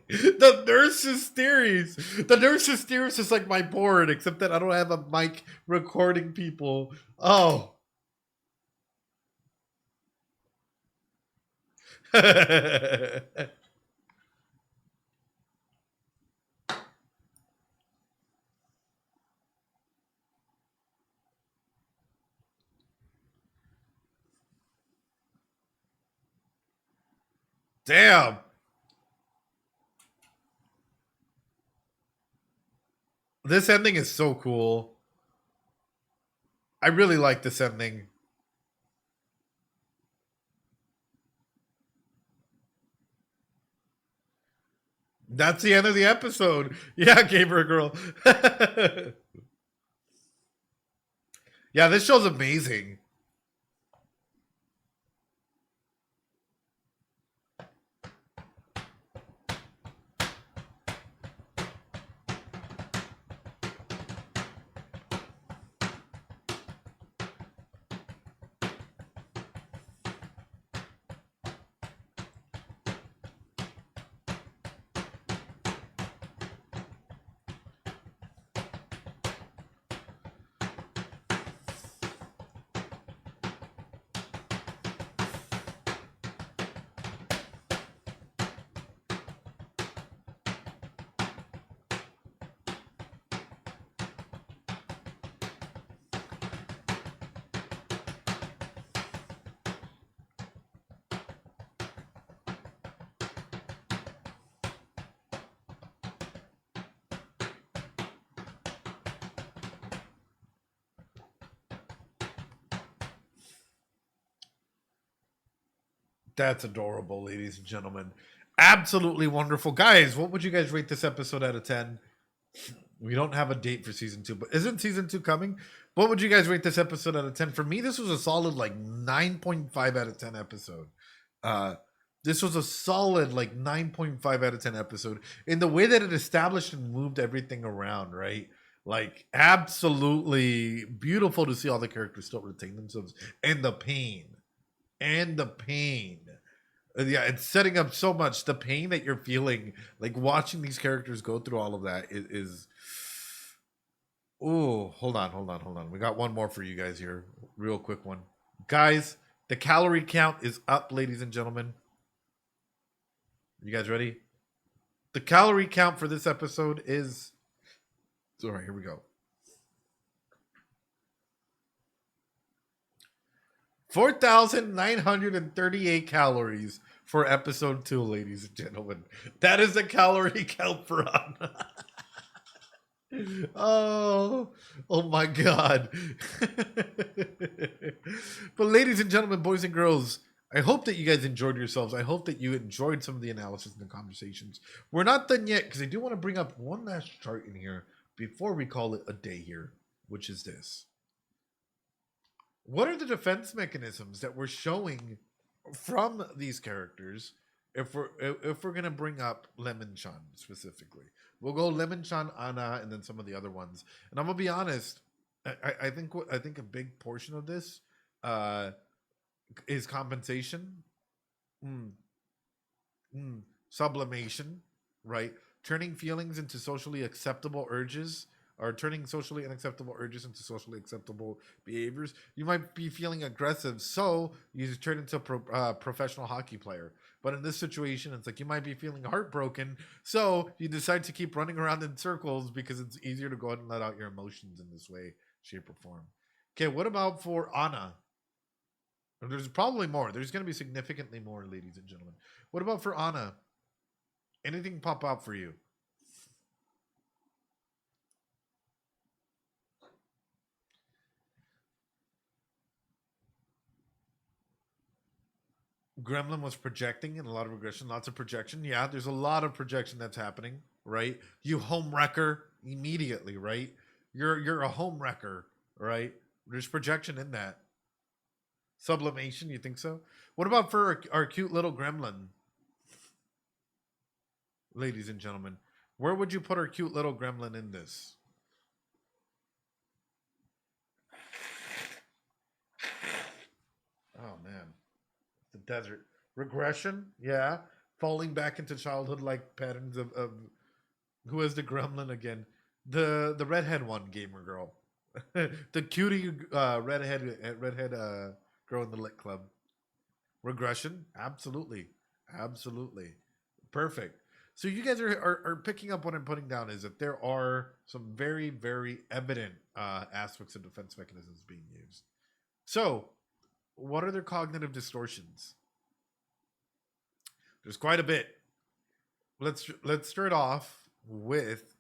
The nurse's theories. The nurse's theories is like my board, except that I don't have a mic recording people. Oh. Damn. This ending is so cool. I really like this ending. That's the end of the episode. Yeah, Gamer Girl. Yeah, this show's amazing. That's adorable, ladies and gentlemen. Absolutely wonderful. Guys, what would you guys rate this episode out of 10? We don't have a date for season 2, but isn't season 2 coming? What would you guys rate this episode out of 10? For me, this was a solid like 9.5 out of 10 episode. This was a solid like 9.5 out of 10 episode in the way that it established and moved everything around, right? Like absolutely beautiful to see all the characters still retain themselves and the pain. Yeah, it's setting up so much. The pain that you're feeling, like watching these characters go through all of that is oh, hold on. We got one more for you guys here. Real quick one. Guys, the calorie count is up, ladies and gentlemen. You guys ready? The calorie count for this episode is... All right, here we go. 4,938 calories for episode 2, ladies and gentlemen. That is the calorie count for Anna. Oh my God. But ladies and gentlemen, boys and girls, I hope that you guys enjoyed yourselves. I hope that you enjoyed some of the analysis and the conversations. We're not done yet because I do want to bring up one last chart in here before we call it a day here, which is this. What are the defense mechanisms that we're showing from these characters if we're gonna bring up Lemon-chan specifically? We'll go Lemon-chan, Anna, and then some of the other ones. And I'm gonna be honest, I think a big portion of this is compensation, sublimation, right? Turning feelings into socially acceptable urges, or turning socially unacceptable urges into socially acceptable behaviors. You might be feeling aggressive, so you turn into a professional hockey player. But in this situation, it's like you might be feeling heartbroken, so you decide to keep running around in circles because it's easier to go ahead and let out your emotions in this way, shape, or form. Okay, what about for Anna? There's probably more. There's going to be significantly more, ladies and gentlemen. What about for Anna? Anything pop out for you? Gremlin was projecting and a lot of regression, lots of projection. Yeah, there's a lot of projection that's happening, right? You homewrecker immediately, right? You're a home wrecker, right? There's projection in that. Sublimation, you think so? What about for our cute little gremlin? Ladies and gentlemen, where would you put our cute little gremlin in this? Oh man, the desert regression, yeah, falling back into childhood like patterns of who is the gremlin again? The redhead one, gamer girl, the cutie redhead girl in the lit club. Regression, absolutely, absolutely, perfect. So you guys are picking up what I'm putting down is that there are some very, very evident aspects of defense mechanisms being used. So, what are their cognitive distortions? There's quite a bit. Let's start off with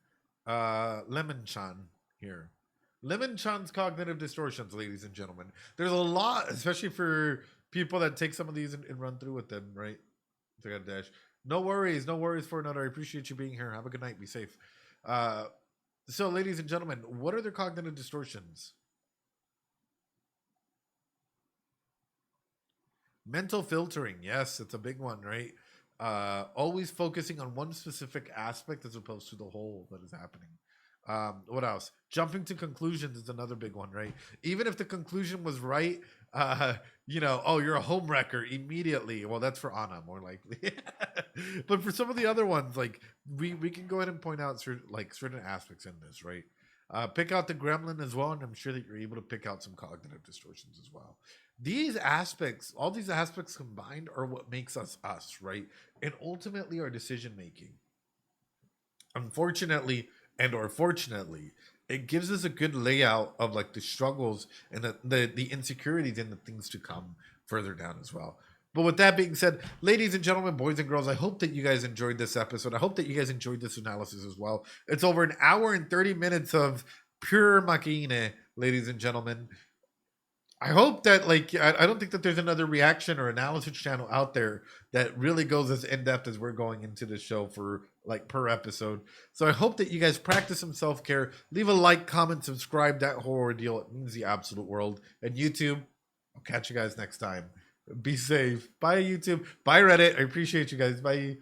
Lemon-chan here. Lemon-chan's cognitive distortions, ladies and gentlemen. There's a lot, especially for people that take some of these and run through with them, right? So I got a dash. No worries for another. I appreciate you being here. Have a good night. Be safe. So, ladies and gentlemen, what are their cognitive distortions? Mental filtering. Yes, it's a big one, right? Always focusing on one specific aspect as opposed to the whole that is happening. What else? Jumping to conclusions is another big one, right? Even if the conclusion was right, oh, you're a home wrecker immediately. Well, that's for Anna more likely. But for some of the other ones, like we can go ahead and point out certain aspects in this, right? Pick out the gremlin as well, and I'm sure that you're able to pick out some cognitive distortions as well. These aspects, all these aspects combined, are what makes us us, right? And ultimately our decision making. Unfortunately, and or fortunately, it gives us a good layout of like the struggles and the insecurities and the things to come further down as well. But with that being said, ladies and gentlemen, boys and girls, I hope that you guys enjoyed this episode. I hope that you guys enjoyed this analysis as well. It's over an hour and 30 minutes of pure Makeine, ladies and gentlemen. I hope that, I don't think that there's another reaction or analysis channel out there that really goes as in-depth as we're going into the show for, per episode. So I hope that you guys practice some self-care. Leave a like, comment, subscribe, that whole ordeal. It means the absolute world. And YouTube, I'll catch you guys next time. Be safe. Bye, YouTube. Bye, Reddit. I appreciate you guys. Bye.